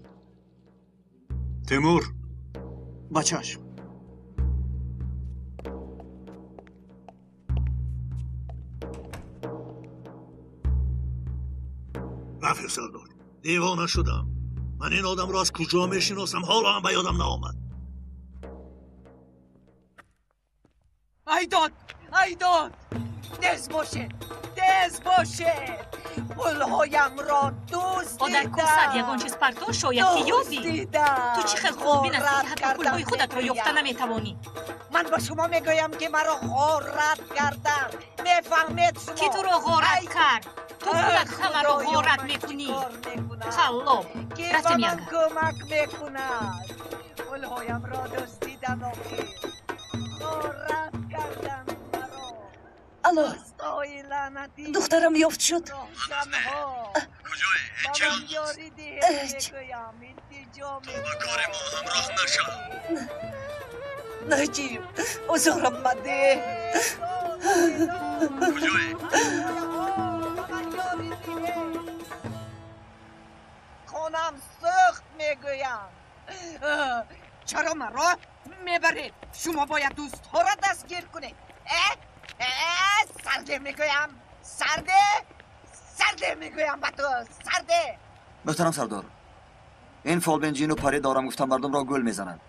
тимур ба чашм рафиқ сардор девона шудам ман ин одамро аз куҷо мешиносам ҳоло ҳам ба ёдам наомад айдод тез бошед гулҳоям ро дуст одар кусад ягон чиз партош шояд ки ёбӣ ту чӣ хел хубин аст ки ҳатто пулҳои худатро ёфта наметавонӣ ман ба шумо мегӯям ки маро ғорат карданд мефаҳмед шумо ки туро ғорат кард ту худат ҳамаро ғорат мекунӣ халлоб рафтем ман кӯмак мекунад гулҳоямро дуздидам охир ғорат карданд маро алло духтарам ёфт шуд наҷиб узорам маде хонам сӯхт мегӯям чаро маро мебаред шумо бояд дӯстҳоро дастгир кунед сарде мегӯям сарде мегӯям ба ту сарде муҳтарам сардор ин фолбенҷину пари дорам гуфта мардумро гул мезанад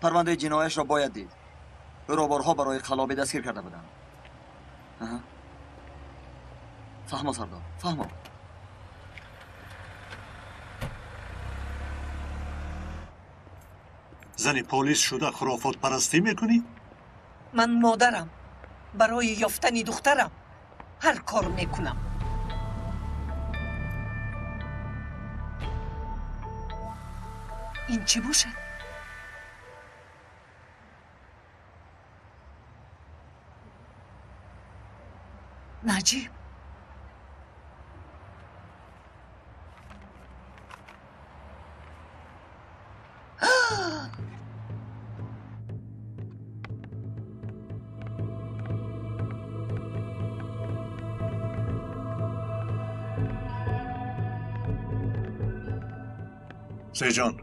парвандаи ҷинояшро бояд дид ӯро борҳо барои қалобӣ дастгир карда буданд фаҳмо сардор фаҳмо зани полис шуда хурофотпарастӣ мекунӣ ман модарам барои ёфтани духтарам ҳар кор мекунам ин чӣ бошад наҷиб سیجان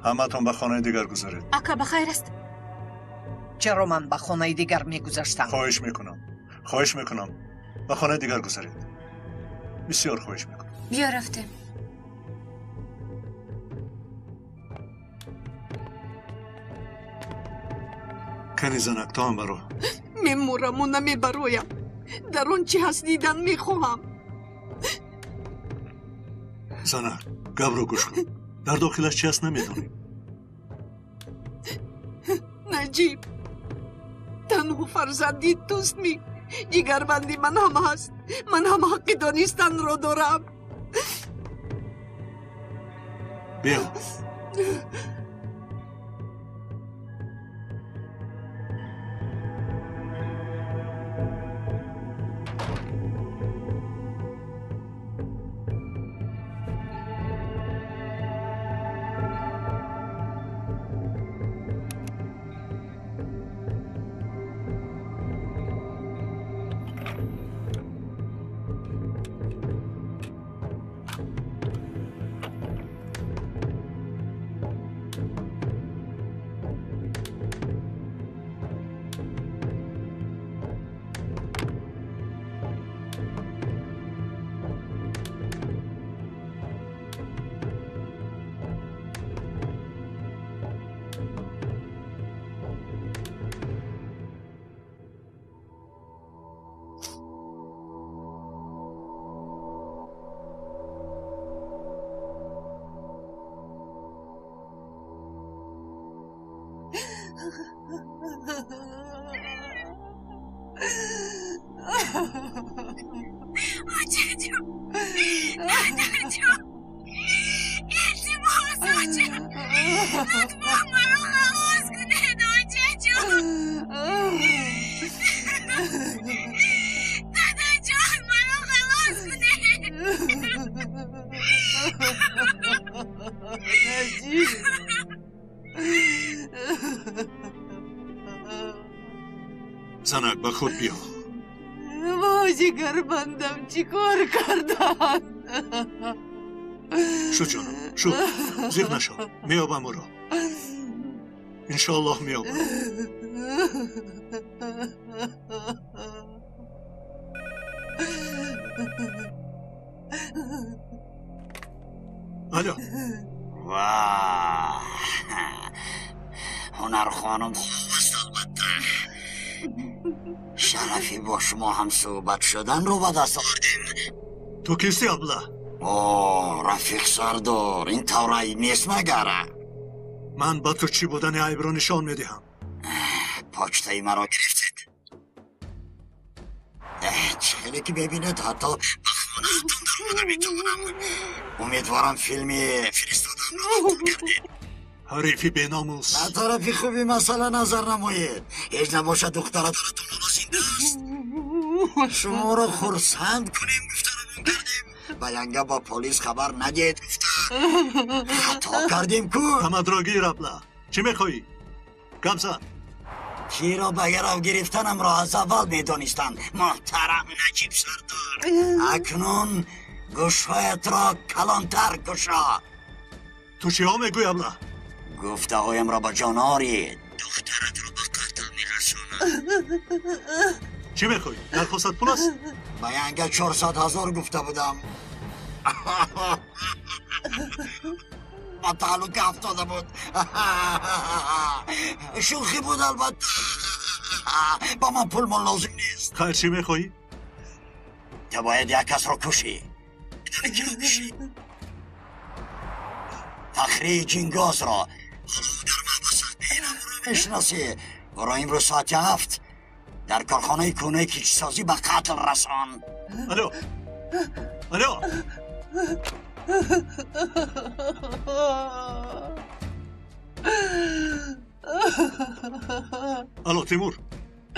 همتون به خانه دیگر گذارید ака ба хайр аст چرا من به خانه دیگر میگذاشتم؟ خواهش میکنم به خانه دیگر گذارید بسیار خواهش میکنم بیا رفتیم کنی زنک تو هم برو میمورم و نمیبرویم در آن چی هست دیدن میخواهم زنک گب رو گوش کن در داخلش چی هست نمیدونی نجیب تنها فرزندی توست می جگربندی من هم هست من هم حق دانستن رو دارم بیا Acıcım. Eltim olsun. لطفا منو خلاص کنید آجه جان. دادا جان منو خلاص کنید. نجیب زنک به خود بیا. با جگر بندم چی کار کردن؟ شو جانم شو زیر نشو میابم او را انشاءالله میابم. الو واه هنر خانم خوب است البته. شرفی با شما هم صحبت شدن رو به دست آوردیم. تو کیستی ابله؟ اوه رفیق سردار این طوری نیست مگره؟ من با تو چی بودن عیب رو نشان میدهم. پاچتای مرا گرفتید. چهلی که ببینید حتی به خانه هاتون در میتونم. امیدوارم فیلمی فرستادم رو قبول کردید. حریفی بیناموس. نه طرفی خوبی مسئله نظر نمایید. هیچ نباشه دختره دارتون رو زنده است. شما رو خرسند کنیم گفترمون کردیم. بیانگه با پلیس خبر ندید گفته. خطا کردیم کو. تمدراگیر ابله چی میخوایی؟ کمزن کی را به گرو گرفتنم را از اول میدانستند محترم نجیب سردار. اکنون گوشهایت را کلانتر گشا. تو چی ها میگوی ابله؟ گفته هایم را به جان آرید. دخترت را به قتل میرسونم. چی میخوایی؟ درخواست پول است؟ بیانگه 400,000 گفته بودم. با تعلق افتاده بود. شوخی بود البته. با من پول من لازم نیست. خیر چی میخوایی؟ تو باید یک کس را کشی. بدون که بشی. فخری جنگاز را حالا در محبست اینم رو میشناسی. برای امروز ساعت 7 در کارخانه کونه کیچ سازی به قتل رسان. الو الو الو تیمور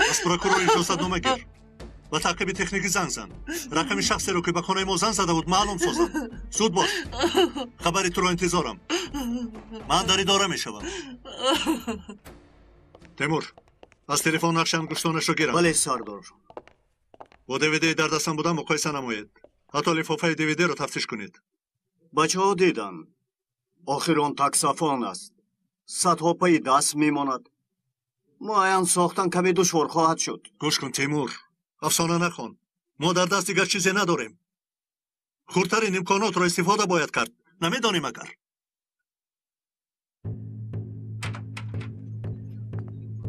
از پروکورور اجازت نامه گیر و تعقیب تکنیکی زنگ زن. رقم شخصی رو که به خانه ما زنگ زده بود معلوم سازم. زود باش خبری تو رو انتظارم. من در اداره میشوم. تیمور از تلفن نقشن گوشتانش رو گیرم. بله سردار. با دیویدی در دستم بودم مقایسه نمایید. حتی لفافه دیویدی رو تفتیش کنید. بچه ها دیدن آخر آن تکسافان است. صدها پای دست میماند. معین ساختن کمی دشوار خواهد شد. گوش کن تیمور افسانه نخوان. ما در دست دیگر چیزی نداریم. خردترین امکانات را استفاده باید کرد. نمیدانیم اگر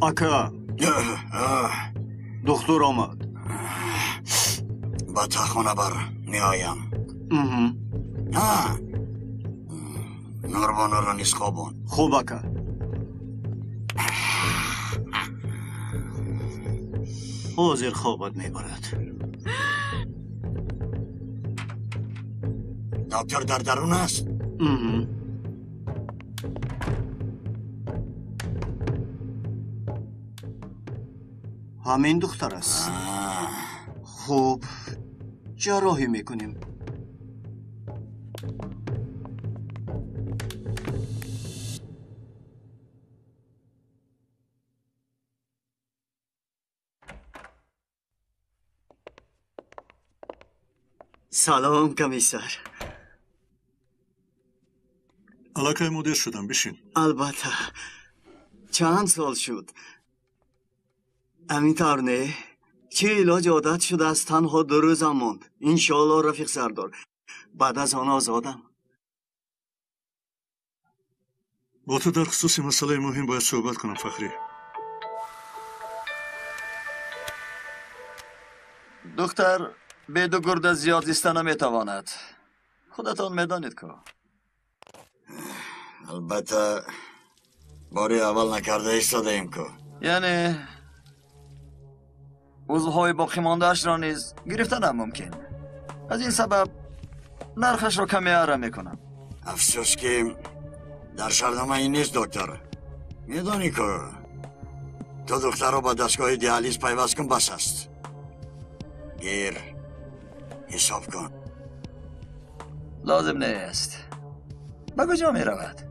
اکا دکتر آمد. با تا خونه بر می آیم. نور با نور نیست خوابون. خوب اکا. حاضر خوابت می برد. دکتر در درون است؟ همین دختر است. خوب جراحی میکنیم. سلام کمیسر. علاقه مدیر شدم بشین. البته چند سال شد. همینطور نه؟ چه علاج عادت شده از تنها 2 روزم ماند. انشالله رفیق سردار بعد از آن آزادم. با تو در خصوص مسئله مهم باید صحبت کنم فخری. دختر به 2 گرده زیاد زیستن نمیتواند. خودتان میدانید که. البته باری اول نکرده ایستاده ایم که. یعنی عضوهای باقی ماندهش را نیز گرفتن ممکن. از این سبب نرخش را کمی اره میکنم. افسوس که در شرطنامه این نیست دکتر. میدونی که تو دختر رو با دستگاه دیالیز پیوست کن بس است. گیر حساب کن. لازم نیست. به کجا می رود؟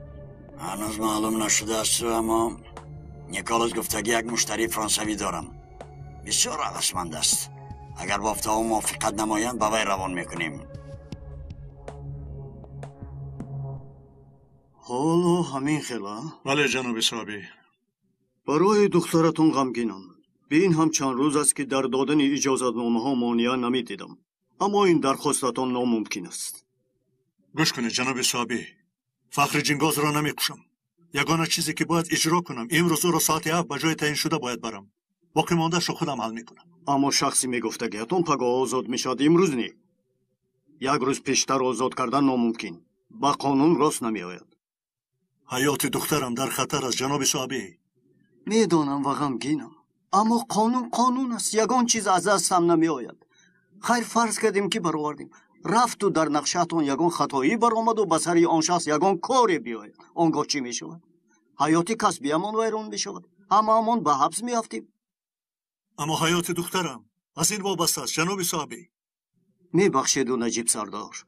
هنوز معلوم نشده است اما نیکولس گفته که یک مشتری فرانسوی دارم. بسیار علاقمند است. اگر بافته او موافقت نمایند به وی روان میکنیم. حالا همین خیلی؟ بله جناب صاحبی. برای دخترتون غمگینم. به این هم چند روز است که در دادن اجازتنامه ها مانع نمیدیدم. اما این درخواستتان ناممکن است. گوش کنید جناب صاحبی. فخر جنگاز را نمیکشم. یگانه چیزی که باید اجرا کنم امروز او را ساعت 7 به جای تعیین شده باید برم. باقی مانده‌اش را خودم حل میکنم. اما شخصی میگفته که اتون پگاه آزاد میشد امروز نی. یک روز پیشتر آزاد کردن ناممکن. با قانون راست نمیآید. حیات دخترم در خطر است جناب صاحبی. میدانم و غمگینم. اما قانون است. یگان چیز از دستم نمیآید. خیر فرض کردیم که برآوردیم. رفت و در نقشه‌تون یگان خطایی برآمد و به سر آن شخص یگان کاری بیاید. آنگاه چی میشود؟ حیات کسبیمان ویران میشود. هممون به حبس میافتیم. اما حیات دخترم از این وابسته است جناب صاحبی. میبخشید و نجیب سردار.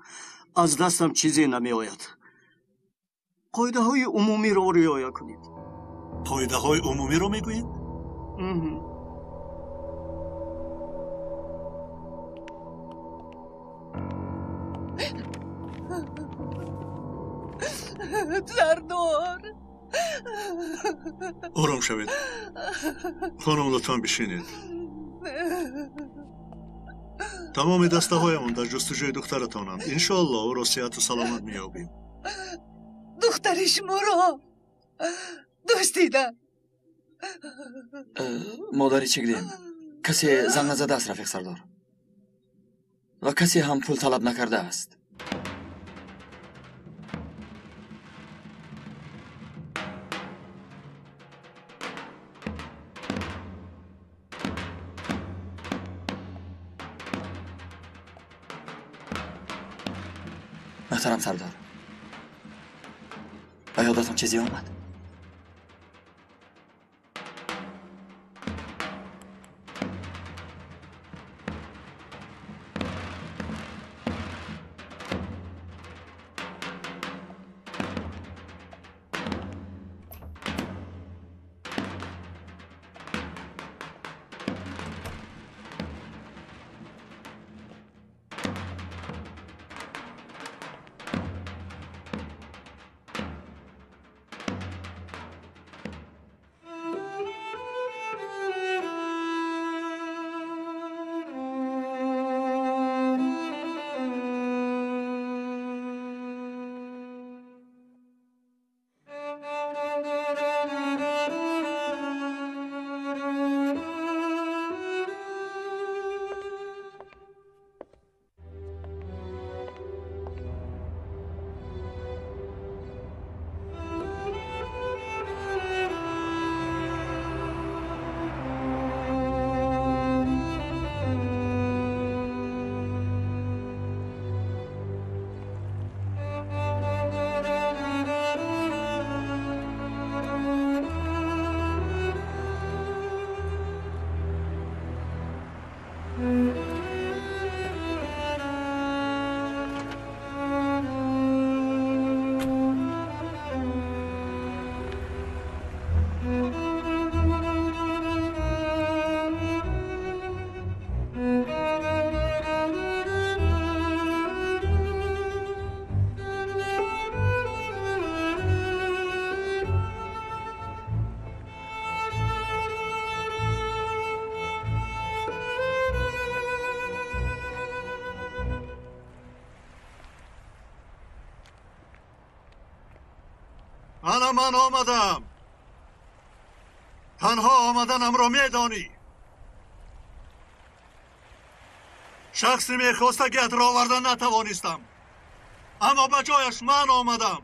از دستم چیزی نمیآید. قاعده های عمومی را رعایت کنید. قاعده های عمومی را میگویید؟ سردار آرام شوید. خانم لطفاً بشینید. تمام دسته هایمان در جستجوی دخترتانند. انشاءالله او را صحت و سلامت میابیم. دختر شما را داشتیدم. مادری چگریم کسی زنگ نزده است رفیق سردار و کسی هم پول طلب نکرده است. محترم سردار، به یادتان چیزی آمد؟ من آمدم. تنها آمدنم را میدانی. شخصی میخواسته گت را آوردن نتوانستم، اما به جایش من آمدم.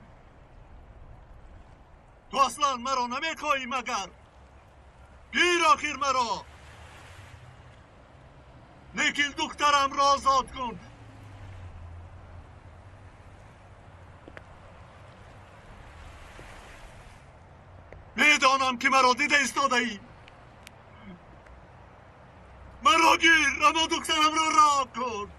تو اصلا مرا نمیخوایی مگر؟ گیر آخر مرا. لیکن دخترم را آزاد کن. میکنم که مرا دیده ایستاده ای. مرا گیر، اما دخترم را رها کن.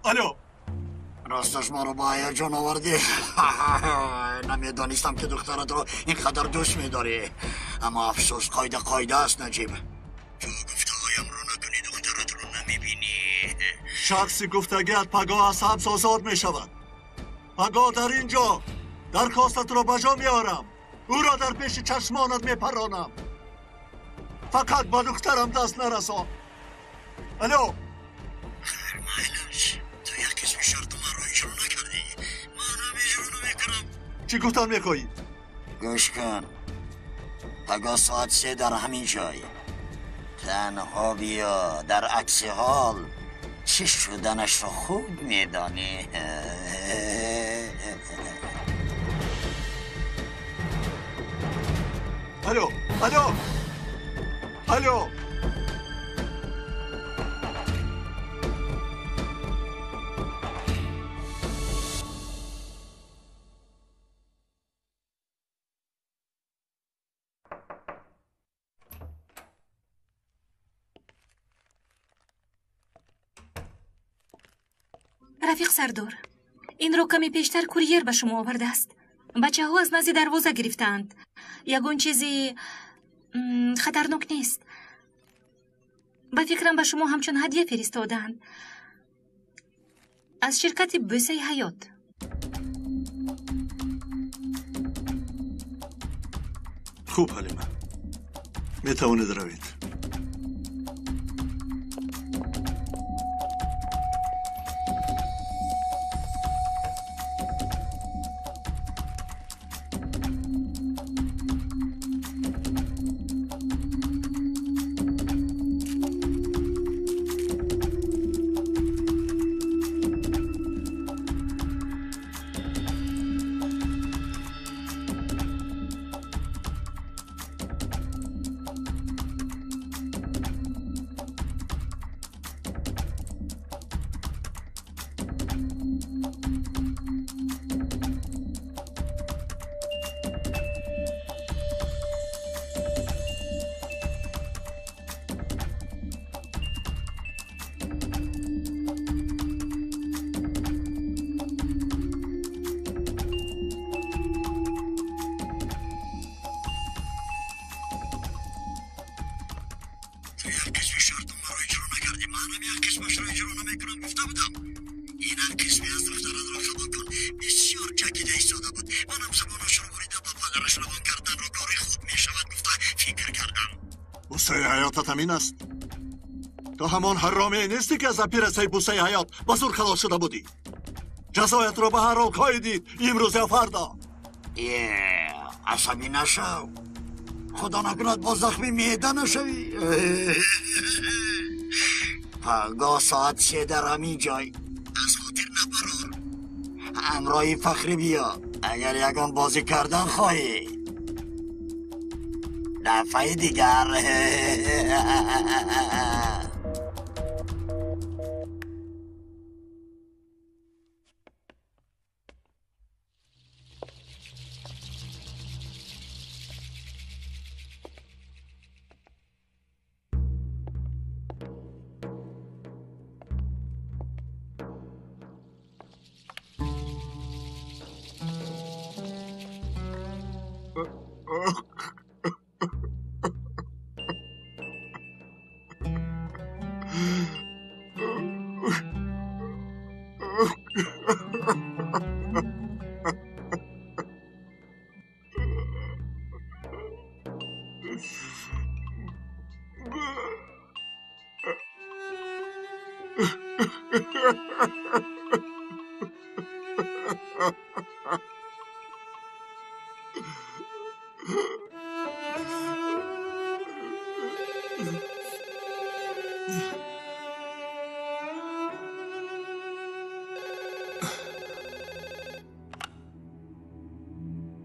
الو، راستش ما رو با هیجان آوردی. نمیدانستم که دخترت رو اینقدر دوست میداری، اما افسوس قایده است نجیب. جو گفته هایم رو نکنی دخترت رو نمیبینی. شخصی گفتگیت پگاه از حبس آزاد میشود. پگاه در اینجا درخواستت رو بجا میارم، او را در پیش چشمانت میپرانم. فقط با دخترم دست نرسان. الو. خیر مایلش، تو یک کس شرط من رو اجرا نکردی، منم اجرا نمیکنم. چی گفتن میخوایی؟ گوش کن، پگاه ساعت 3 در همین جای تنها بیا. در عکس حال چی شدنش رو خوب میدانی. الو الو الو. رفیق سردار، این رو کمی پیشتر کوریر به شما آورده است. بچه ها از نزد دروازه گرفتند. یگون چیزی خطرناک نیست. به فکرم به شما همچون هدیه فرستادند از شرکت بوسه حیات. خوب حلیمه، میتوانید روید. همین است. تو همان حرامی نیستی که از پیرسه بوسه حیات با زور خلاص شده بودی. جزایت رو به هر حال خواهی دید، امروز یا فردا. عصبی نشو، خدا نکند با زخمی معده نشوی. پگاه ساعت 3 در همین جای از خاطر نپرار. همراهی فخری بیا اگر یگان بازی کردن خواهی. دفعه دیگر.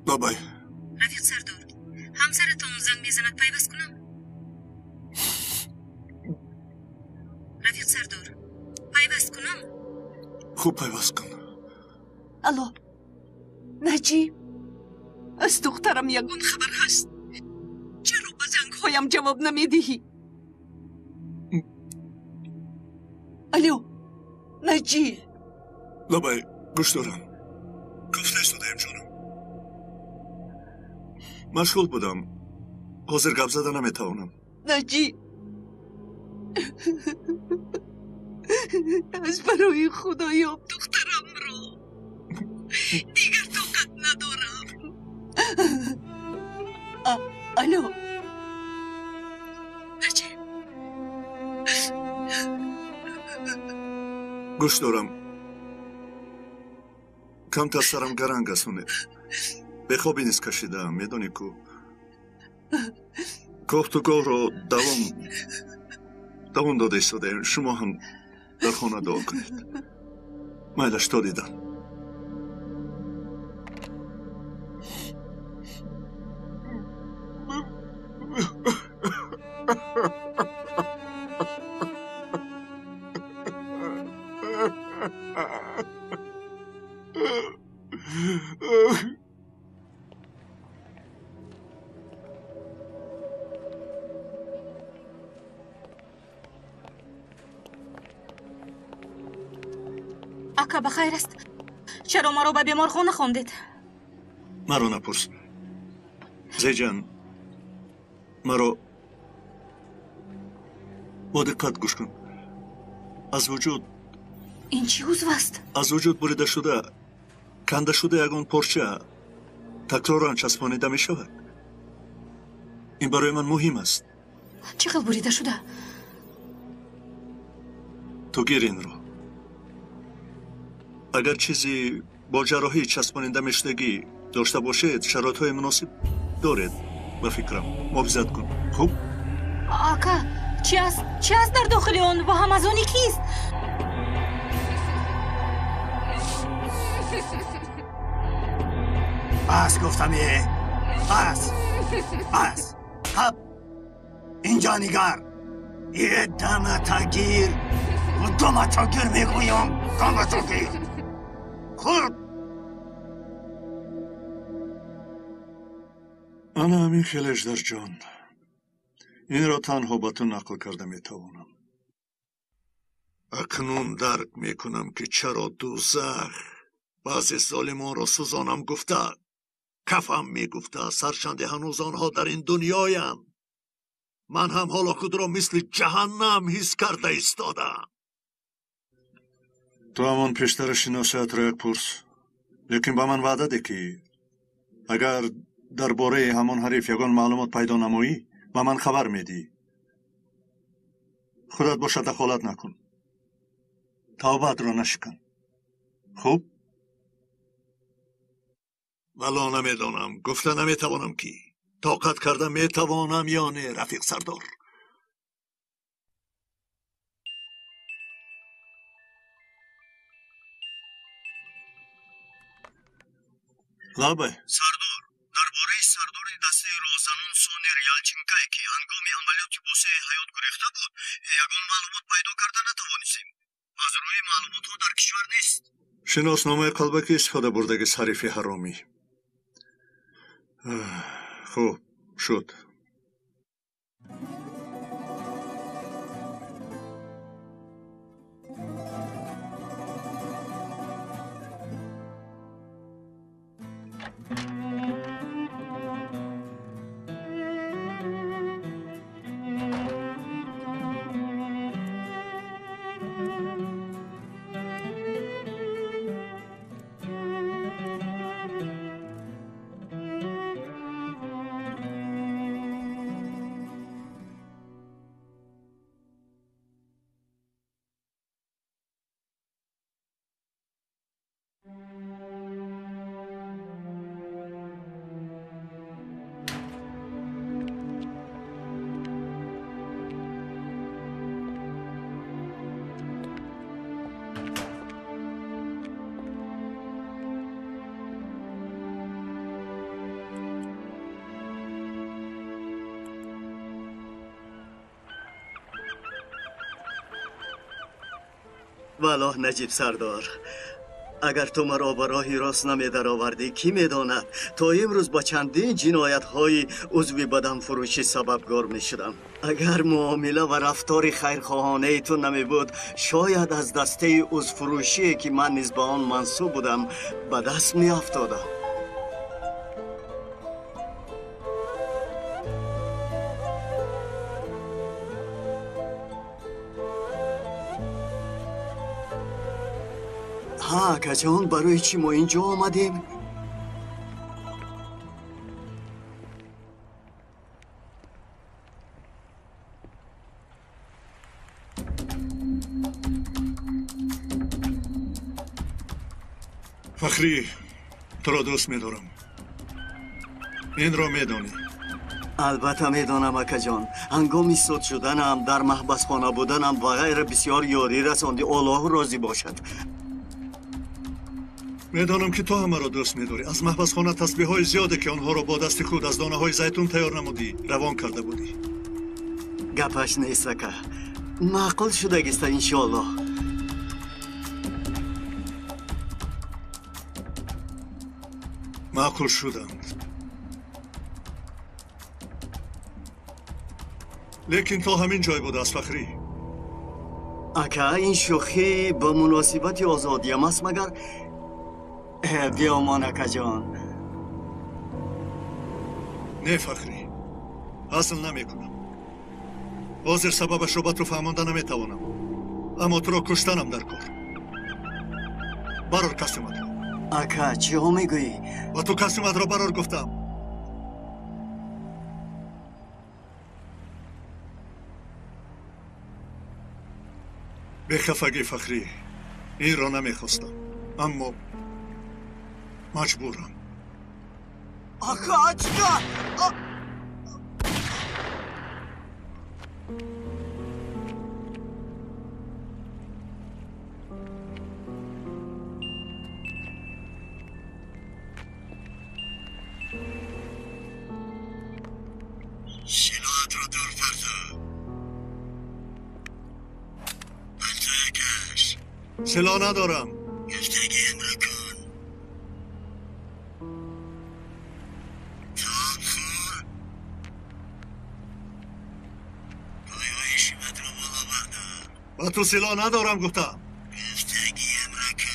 بابای رفیق سردار، همسرتون زنگ میزند پیوست کنم؟ رفیق سردار، پیوست کنم؟ خوب پیوست کن. الو نجیب از دخترم یگون خبر هست. چرا به زنگ هایم جواب نمیدهی؟ الو نجیب لبای گوش دارم. گفته شدم جانم. مشغول بودم. حاضر گپ زدن نمیتوانم. نجیب از برای خدایا دخترم رو دیگر طاقت ندارم. الو نجیب گوش دارم. کم تا سرم گرنگ اسونه. به خوابی نیست کشیدم. میدونی کو گفتگو رو دوام داده شده. شما هم در خانه دعا کنید. میلش تا دیدن. اکا بخیر است. چرا ما رو به بیمارخانه خواندید؟ مرا نپرس. زیجان مرا با دقت گوش کن. از وجود این چی عضو است؟ از وجود بریده شده کنده شده یگان پارچه تکرارا چسبانیده می شود. این برای من مهم است. چقدر بریده شده؟ تو گیر این رو. اگر چیزی با جراحی چسباننده میشدگی داشته باشید شرایط‌های مناسب دارید. به فکرم محافظت کن. خوب؟ آقا چی است در داخل آن و هم از آنی کیست؟ بس گفتم بس خب اینجا نگر. یه دمتا گیر و دمتا گیر میگویم. دمتا گیر. خود انا همین خیلش در جان. این را تنها با تو نقل کرده میتوانم. اکنون درک میکنم که چرا دوزخ بعضی ظالمان را سوزانم گفته. کفم میگفته سرچند هنوز آنها در این دنیایم. من هم حالا خود را مثل جهنم حس کرده ایستادم. تو همان پیشتر شناسیت را یک پرس. لیکن با من وعده ده که اگر درباره همان حریف یگان معلومات پیدا نمایی با من خبر میدی. خودت باشه دخالت نکن. توبت را نشکن. خوب؟ ولی نمیدانم. گفته نمیتوانم که طاقت کرده میتوانم یا نه رفیق سردار. لابه سردار درباره سردار دسته روزانون سونر یالچینکای که هنگام عملیات بوسه حیات گریخته بود یگان معلومات پیدا کرده نتوانستیم. از روی معلومات ها در کشور نیست. شناسنامه قلبکی استفاده بردگی حریف حرامی. خوب شد. والله نجیب سردار، اگر تو مرا به راهی راست نمیدر آوردی کی میداند تا امروز با چندین جنایت های عضوی بدن فروشی سببگار می شدم. اگر معامله و رفتار خیرخواهانه تو نمی بود شاید از دسته عضو فروشی که من نیز به آن منصوب بودم به دست می افتادم. ها کجان برای چی ما اینجا آمدیم؟ فخری تو را دوست می‌دارم. این را می‌دانی؟ البته میدانم اکا جان. هنگامی صد شدنم در محبس خانه بودنم و غیر بسیار یاری رساندی. الله راضی باشد. میدانم که تو همه را دوست می‌داری. از محبس خانه تسبیح های زیاده که آنها را با دست خود از دانه های زیتون تیار نمودی روان کرده بودی. گپش نیست اکا. معقول شدگیست انشالله. معقول شدند. لیکن تا همین جای بود است فخری. اکا این شوخی به مناسبت آزادیم است مگر؟ بیامان اکا جان. نه فخری، حاصل نمی کنم. حاضر سببش رو به تو فهمانده نمی توانم. اما تو را کشتنم در کار. برار کسیمت را. اکا چی ها میگویی؟ و تو کسیمت را برار گفتم. به خفگی فخری، این را نمیخواستم اما مجبورم. آقا چیکار؟ سلاحت را دور فردا. پلتای کش. سلاح ندارم. گفتگیم را کن. تاب خور. پایهای شیمت را بالا بردار. و تو سلاح ندارم گفتم. گفتگیم را کن.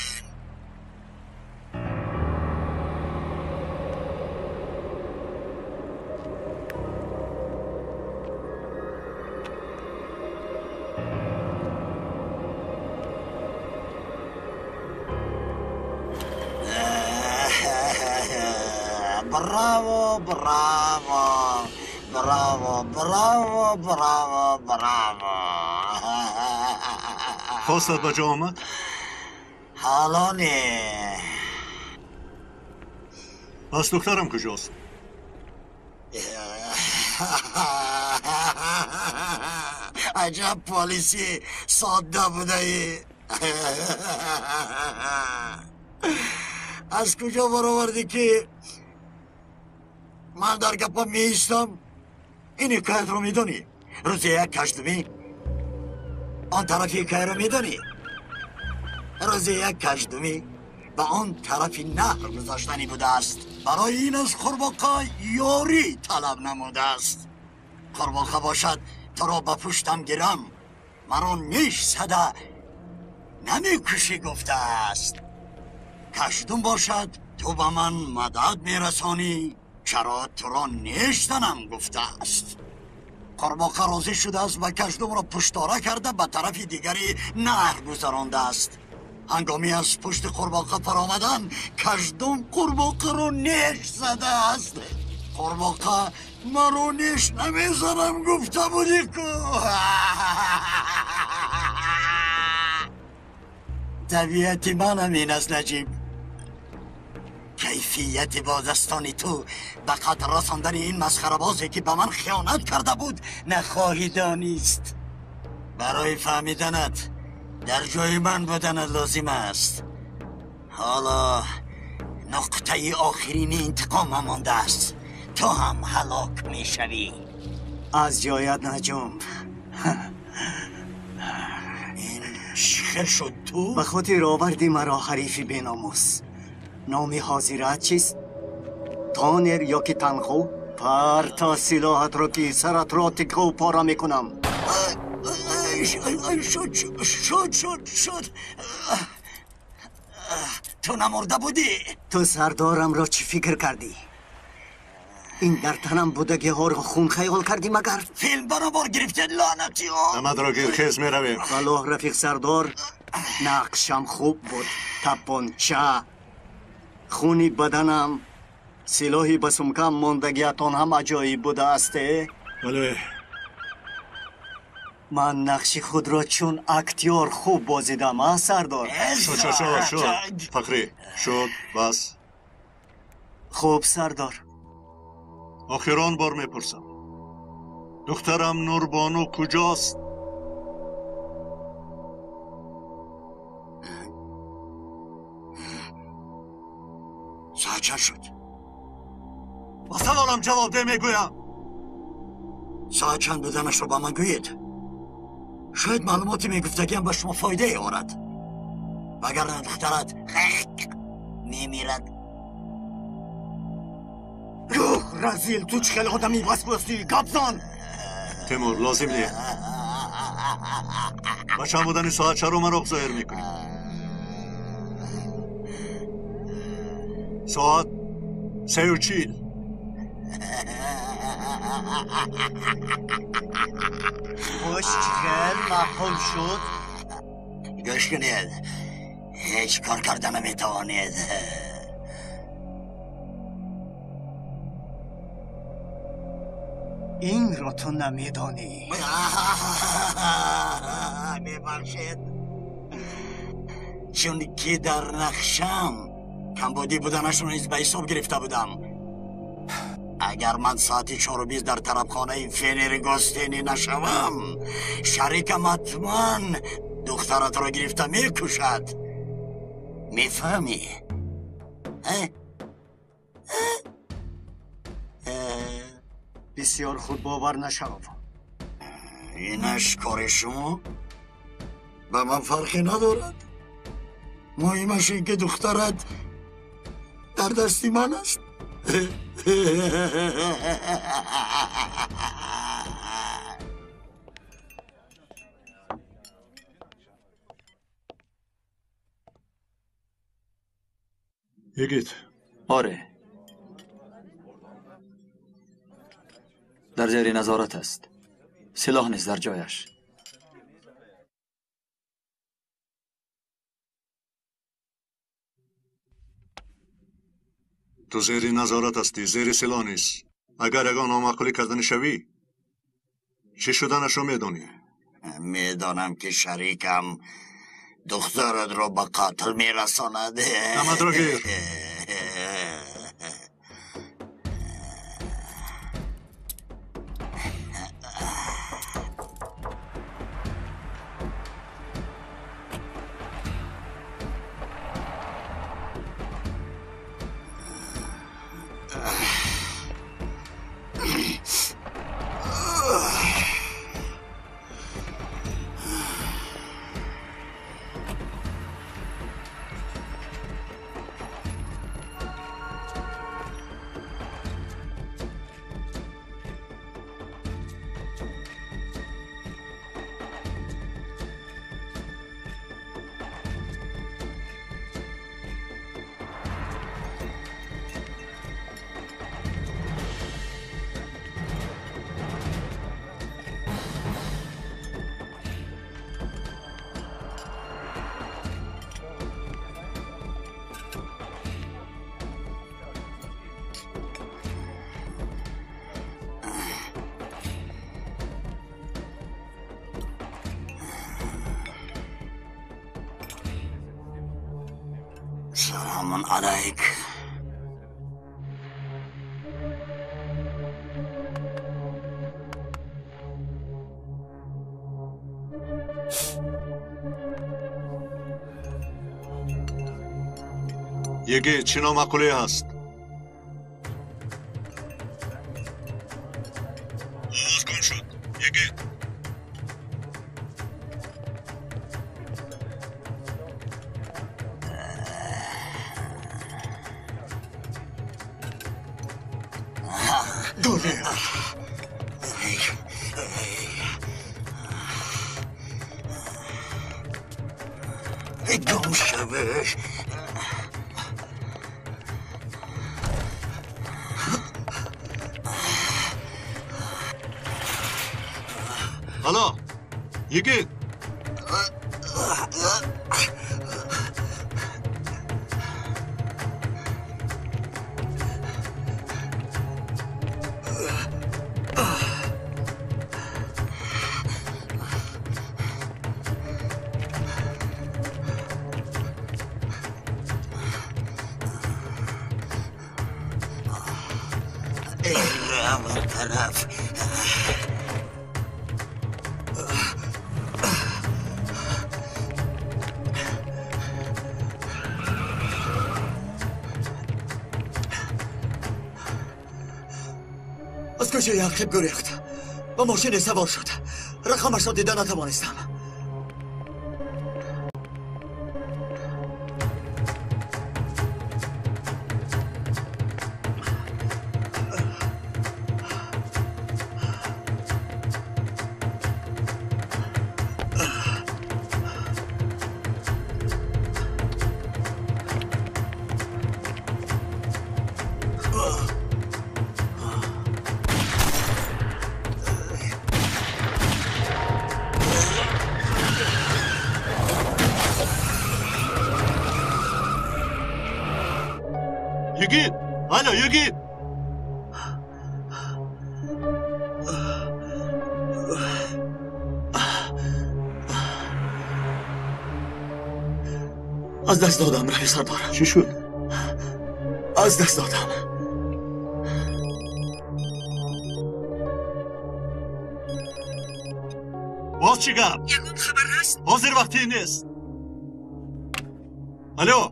براو براو براو براو براو براو. خواستت به جا آمد؟ حالا نه. پس دخترم کجاست؟ عجب پالیسی ساده بوده ای. از کجا برآوردی که من در گپا می ایستم؟ این که رو میدونی؟ روز یک کشدمی آن طرفی که رو میدونی؟ روز یک کشدمی به آن طرفی نهر گذاشتنی بوده است. برای این از قورباغه یاری طلب نموده است. قورباغه باشد تو را به پشتم گیرم، مرا نیش زده نمیکشی گفته است. کشدم باشد تو به من مدد میرسانی، چرا تو را نیش زنم گفته است. قورباغه راضی شده است و کشدم را پشتاره کرده به طرف دیگری نهر گذرانده است. هنگامی از پشت قورباغه فرآمدن کشدم قورباغه را نیش زده است. قورباغه مرا نیش نمیزنم گفته بودی که. طبیعت من همین است نجیب. کیفیت بازستانی تو به قدر رساندن این مسخره بازی که به من خیانت کرده بود نخواهی دانست. برای فهمیدنت در جای من بودن لازم است. حالا نقطه آخرین انتقام مانده است. تو هم هلاک می شوی. از جایت نجوم. این خیر شد تو؟ به خاطر آوردی مرا حریفی بیناموس. نام حاضرت چیست؟ تانر یا که تنخو؟ پر تا سلاحت را که سرت را تکه و پاره میکنم. شد تو نمرده بودی؟ تو سردارم را چی فکر کردی؟ این در تنم بودگی ها را خون خیال کردی مگر؟ فیلم برابر گرفته لعنتی ها. نمد را گیرخیز می رویم. صلاح رفیق سردار، نقشم خوب بود. تپانچه خونی بدنم، سلاحی بسمکم موندگیتان هم عجایب بوده استه. بله. من نقش خود را چون اکتیار خوب بازیدم ها سردار. شد فقری شد بس. خوب سردار. آخران بار میپرسم دخترم نوربانو کجاست؟ ساعت چند شد؟ با سوالم جواب ده میگویم. ساعت چند بودنش رو با من گوید. شاید معلوماتی میگفتگیم به شما فایده ای آورد. وگرنه دخترت میمیرد. روح رزیل، تو چه خیلی آدمی بس بستی گبزان. تیمور لازم نیه. بچه بودن ساعت چه رو من رو ظاهر میکنی؟ ساعت 3:40. خوشگل معقول شد. گوش کنید، هیچ کار کردن نمیتوانید. این را تو نمیدانی. میبخشید چون که در نقشم کمبودی بودنش رو نیز به حساب گرفته بودم. اگر من ساعتی 4:20 در طرفخانه فنر گستینی نشوم، شریکم حتما دخترت را گرفته میکشد. میفهمی؟ بسیار خود باور نشو. اینش کار شما؟ به من فرقی ندارد. مهمش این که دخترت در دستی من است. یگیت. آره، در زیر نظارت است. سلاح نیست در جایش. تو زیر نظارت هستی، زیر سلاح نیست. اگر اگه نامعقولی کردن شوی چی شدنش رو میدونی؟ میدانم که شریکم دخترت رو به قتل میرساند. نمد رو گیر. سلام علیک. یگیت چی نامعقولی هست؟ آواز کن شد. یگیت دوره گم شوه حالا یگید همون طرف از کجای عقب گریخت و ماشین سوار شد رقمش را دیدن نتوانستم یگید حالا یگید از دست دادم رای سردار چی شد؟ از دست دادم باز چی گپ؟ یگون خبر هست؟ حاضر وقتی نیست الو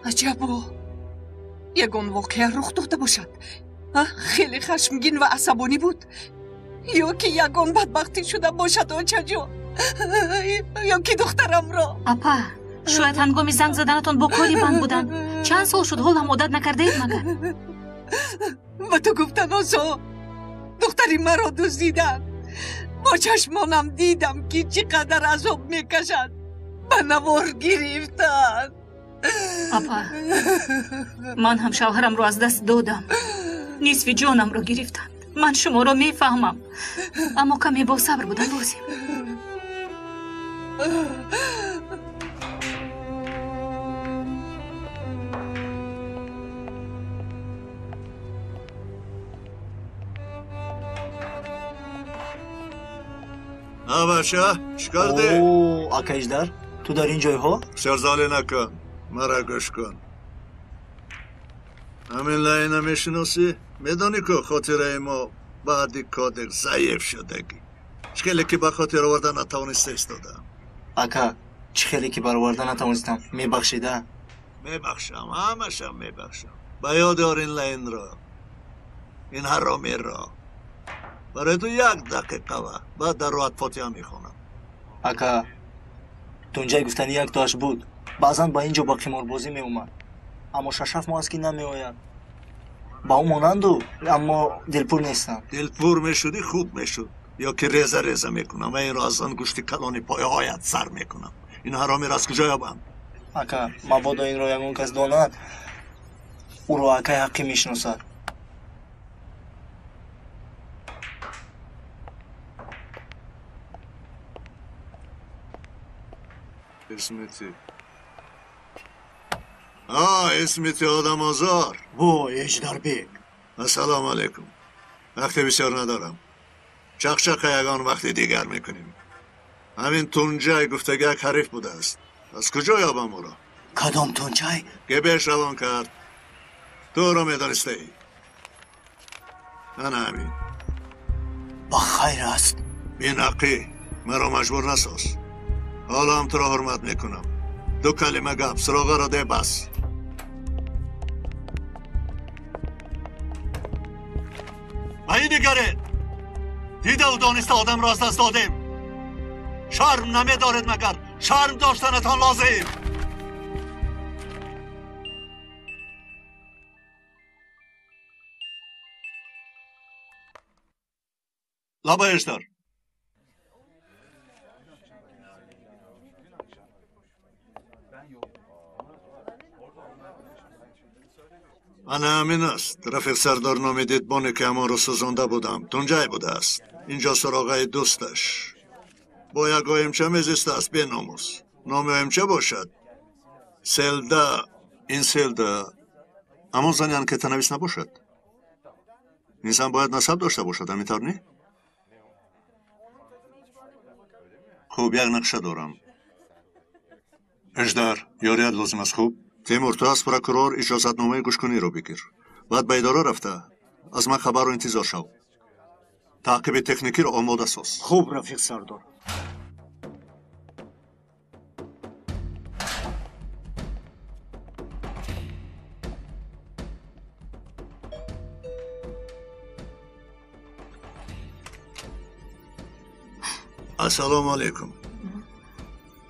عجبا یگون واقعا رخ داده باشد خیلی خشمگین و عصبانی بود یا که یگون بدبختی شده باشد آنچه جا یا که دخترم را اپا شاید هنگامی زنگ زدنتان با کاری بند بودن چند سال شد حال هم عادت نکرده اید مگر و تو گفتن آسا دختری مرا دزدیدن با چشمانم دیدم که چقدر عذاب میکشد به نوار گرفتن اپا من هم شوهرم رو از دست دادم نصف جانم رو گرفتند من شما رو میفهمم اما کمی با صبر بودن لازم بچه چیکار ده؟ اوه آقا اجدر تو در این جای ها؟ سرزاله نکن مرا گوش کن همین لایه نمیشناسی؟ میدونی که خاطره ما بعدی کادر ضعیف شدگی چخیلی که به خاطر آوردن نتوانسته ایستادم آقا چخیلی که برآوردن نتوانستم میبخشیده؟ میبخشم همشم میبخشم به یاد آر این لاین را این حرامی را برای تو 1 دقیقه بعد در روحت فاتحه میخونم آقا تو اونجای گفتنی 1 تاش بود بعضا با اینجا با قمار بازی می اومد اما 6-7 ماه است که نمی آید با اون مانندو اما دلپور نیستم دلپور میشدی خوب میشد یا که ریزه ریزه میکنم و این را از آن گوشت کلانی پایه هایت سر میکنم این حرامی را از کجا یابم آقا مبادا این را یگون کس داند او را آقای حقی میشناسد اسمتی اسمتی آدم آزار وای اجدر بیگ السلام علیکم وقت بسیار ندارم چخچق یگان وقتی دیگر میکنیم همین تونجای گفتگی یک حریف بوده است از کجا یابم او را؟ کدام تونجای؟ که بهش روان کرد تو را میدانسته ای نه همین با خیر است بینقی مرا مجبور نساز حالا هم تو را حرمت میکنم 2 کلمه گپ سراغه را ده بس و این دیگره دیده و دانسته آدم را از دست دادیم شرم نمیدارد مگر شرم داشتنتان لازم لابا اجدر انا همین است. رفیق سردار نامیدید بانه که اما رو سوزنده بودم. تونجای بوده است. اینجا سراغای دوستش. با یک امچه میزیسته است بی ناموس. نام امچه باشد؟ سلده. این سلده اما زنیان که تنویس نباشد. انسان باید نسب داشته باشد. همینطور نی؟ خوب یک نقشه دارم. اجدر یاریت لازم است. خوب تیمور تو از پروکورور اجازت نامه گوشکنی رو بگیر. بعد به اداره رفته از من خبر رو انتظار شو. تعقیب تکنیکی رو آماده ساز. خوب رفیق سردار. السلام علیکم.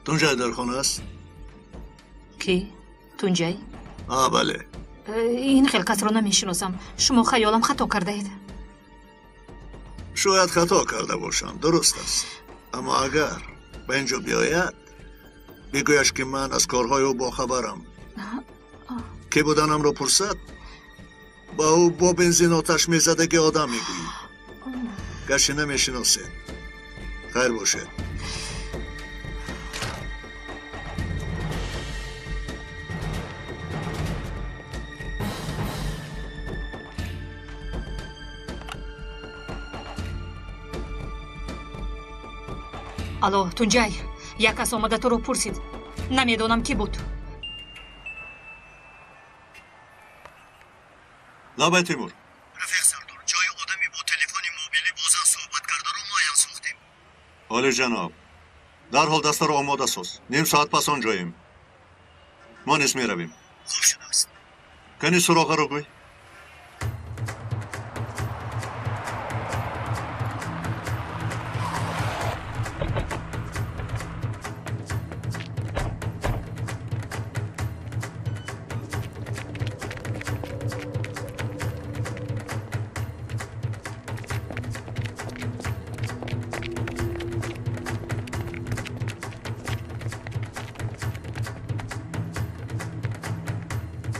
تونجای در خانه است؟ کی؟ تونجای؟ بله. این خلقت رو نمیشناسم. شما خیالم خطا کرده اید. شاید خطا کرده باشم. درست است. اما اگر به اینجا بیاید بگویش که من از کارهای او باخبرم. که بودنم رو پرسد با او با بنزین آتش میزدگی آدم میگویی. گشی نمیشناسه. خیر باشه. الو تونجای، یک کس آمده تو رو پرسید. نمیدونم کی بود. لابه تیمور. رفیق سردار جای آدمی با تلفن موبیلی بازم صحبت کرده رو معین ساختیم. عالی جناب. در حال دسته رو آماده ساز. نیم ساعت پس آنجاییم. ما نیز می رویم. خوب شده است. کنی سراغه رو گوی.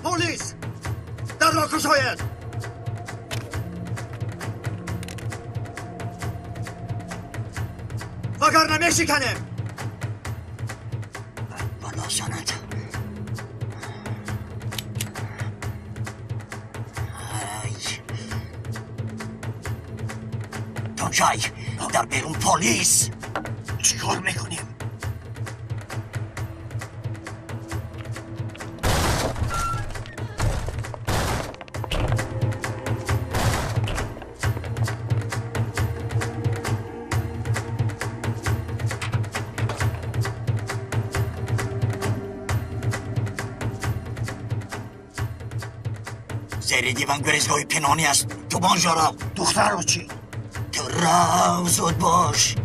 پلیس در را گشاید. وگر نمیشکنیم بلا سند. تونجای در بیرون پلیس. چیکار میکنیم؟ زیر دیوان گریزگاه پنهانی است. تو بانجارا دختر رو چی؟ تو رو زود باش.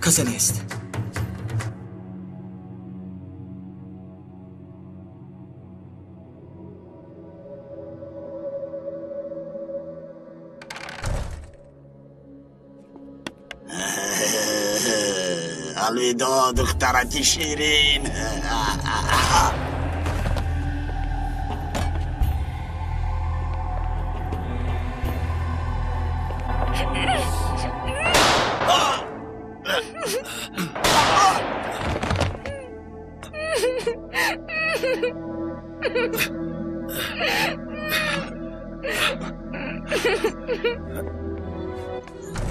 کسی نیست. الویدا دخترتی شیرین.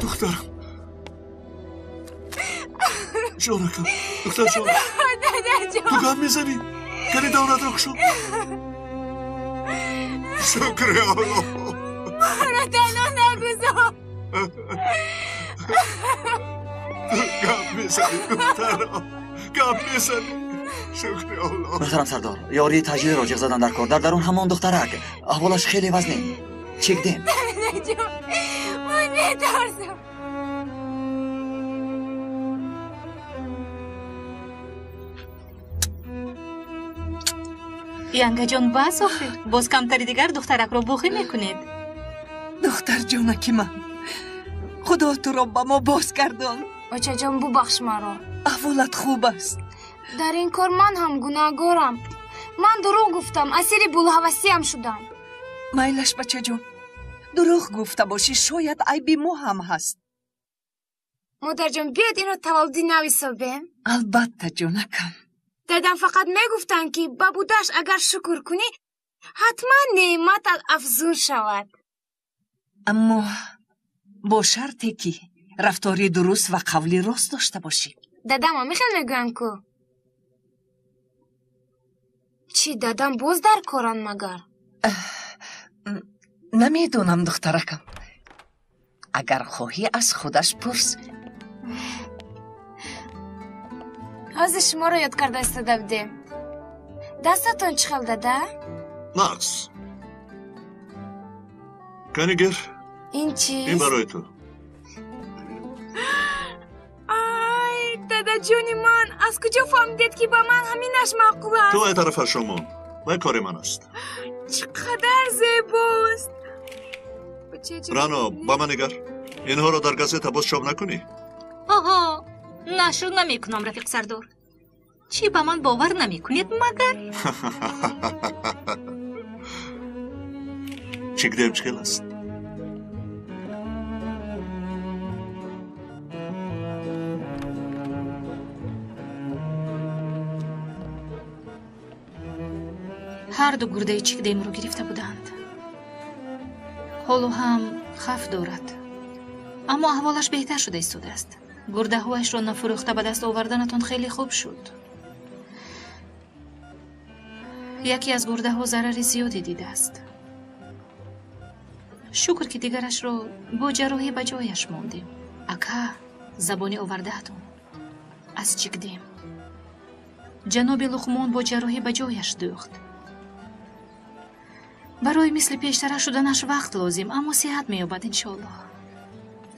دخترم جانکم. دختر جان تو گم میزنی؟ کنی دولت رو کشو. شکر الله. مارا تنها نگذار. گم میزنی دخترم. گم میزنی. شکر الله. محترم سردار، یاری تجدید راجع زدن در کار. در درون همان دخترک. احوالش خیلی وزنه. چک دیم. من میترسم. янгаҷон бас охир боз камтари дигар духтаракро буғӣ мекунед. духтарҷонаки ман, худо туро ба мо бозгардон. бачаҷон бубахш маро. аҳволат хуб аст. дар ин кор ман ҳам гунаҳгорам. ман дурӯғ гуфтам, асири булҳавасиам шудам. майлаш бачаҷон, дурӯғ гуфта бошӣ, шояд айби мо ҳам ҳаст. модарҷон, биёд инро таваллуди нав ҳисобем. албатта ҷонакам. дадам фақат мегуфтанд ки ба будаш агар шукр кунӣ ҳатман неъматат афзун шавад. аммо бо шарте ки рафтори дуруст ва қавли рост дошта бошӣ. дадам ҳамихел мегӯям ку. чӣ, дадам боз дар коранд магар? намедонам духтаракам. агар хоҳӣ аз худаш пурс. ҳозир шуморо ёд карда истода будем. дастатон чӣ хел, дада? нақс. канигер, ин чист? ин барои ту. ай, дадаҷони ман, аз куҷо фаҳмидед ки ба ман ҳаминаш маъқул аст? ту ай тарафаш шумон, вай кори ман аст. чӣ қадар зебост. рано, ба ман нигар. инҳоро дар газета боз чоп накунӣ. оҳо, нашр намекунам, рафиқ сардор. чӣ ба ман бовар намекунед магар? чигдем чӣ хел аст? ҳар ду гурдаи чикдемро гирифта буданд. ҳоло ҳам хаф дорад. аммо аҳволаш беҳтар шуда истодааст. гурдаҳояшро нафурӯхта ба даст оварданатон хеле хуб шуд. яке аз гурдаҳо зарари зиёде дидааст. шукр ки дигарашро бо ҷарроҳӣ ба ҷояш мондем. ака, забонӣ овардаатон. аз чикдем. ҷаноби луқмон бо ҷарроҳӣ ба ҷояш дӯхт. барои мисли пештара шуданаш вақт лозим, аммо сиҳат меёбад иншоаллоҳ.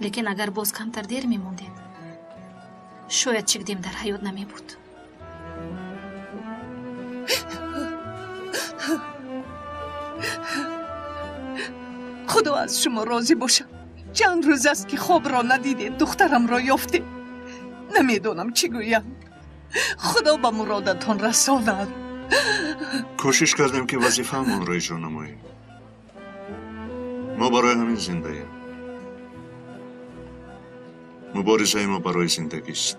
лекин агар боз камтар дер мемондед, шояд чикдем дар ҳаёт намебуд. худо аз шумо розӣ бошад. чанд рӯз аст ки хобро надидед, духтарамро ёфтед. намедонам чӣ гӯям. худо ба муродатон расонад. кӯшиш кардем ки вазифаамонро иҷро намоем. мо барои ҳамин зиндаем. муборизаи мо барои зиндагист.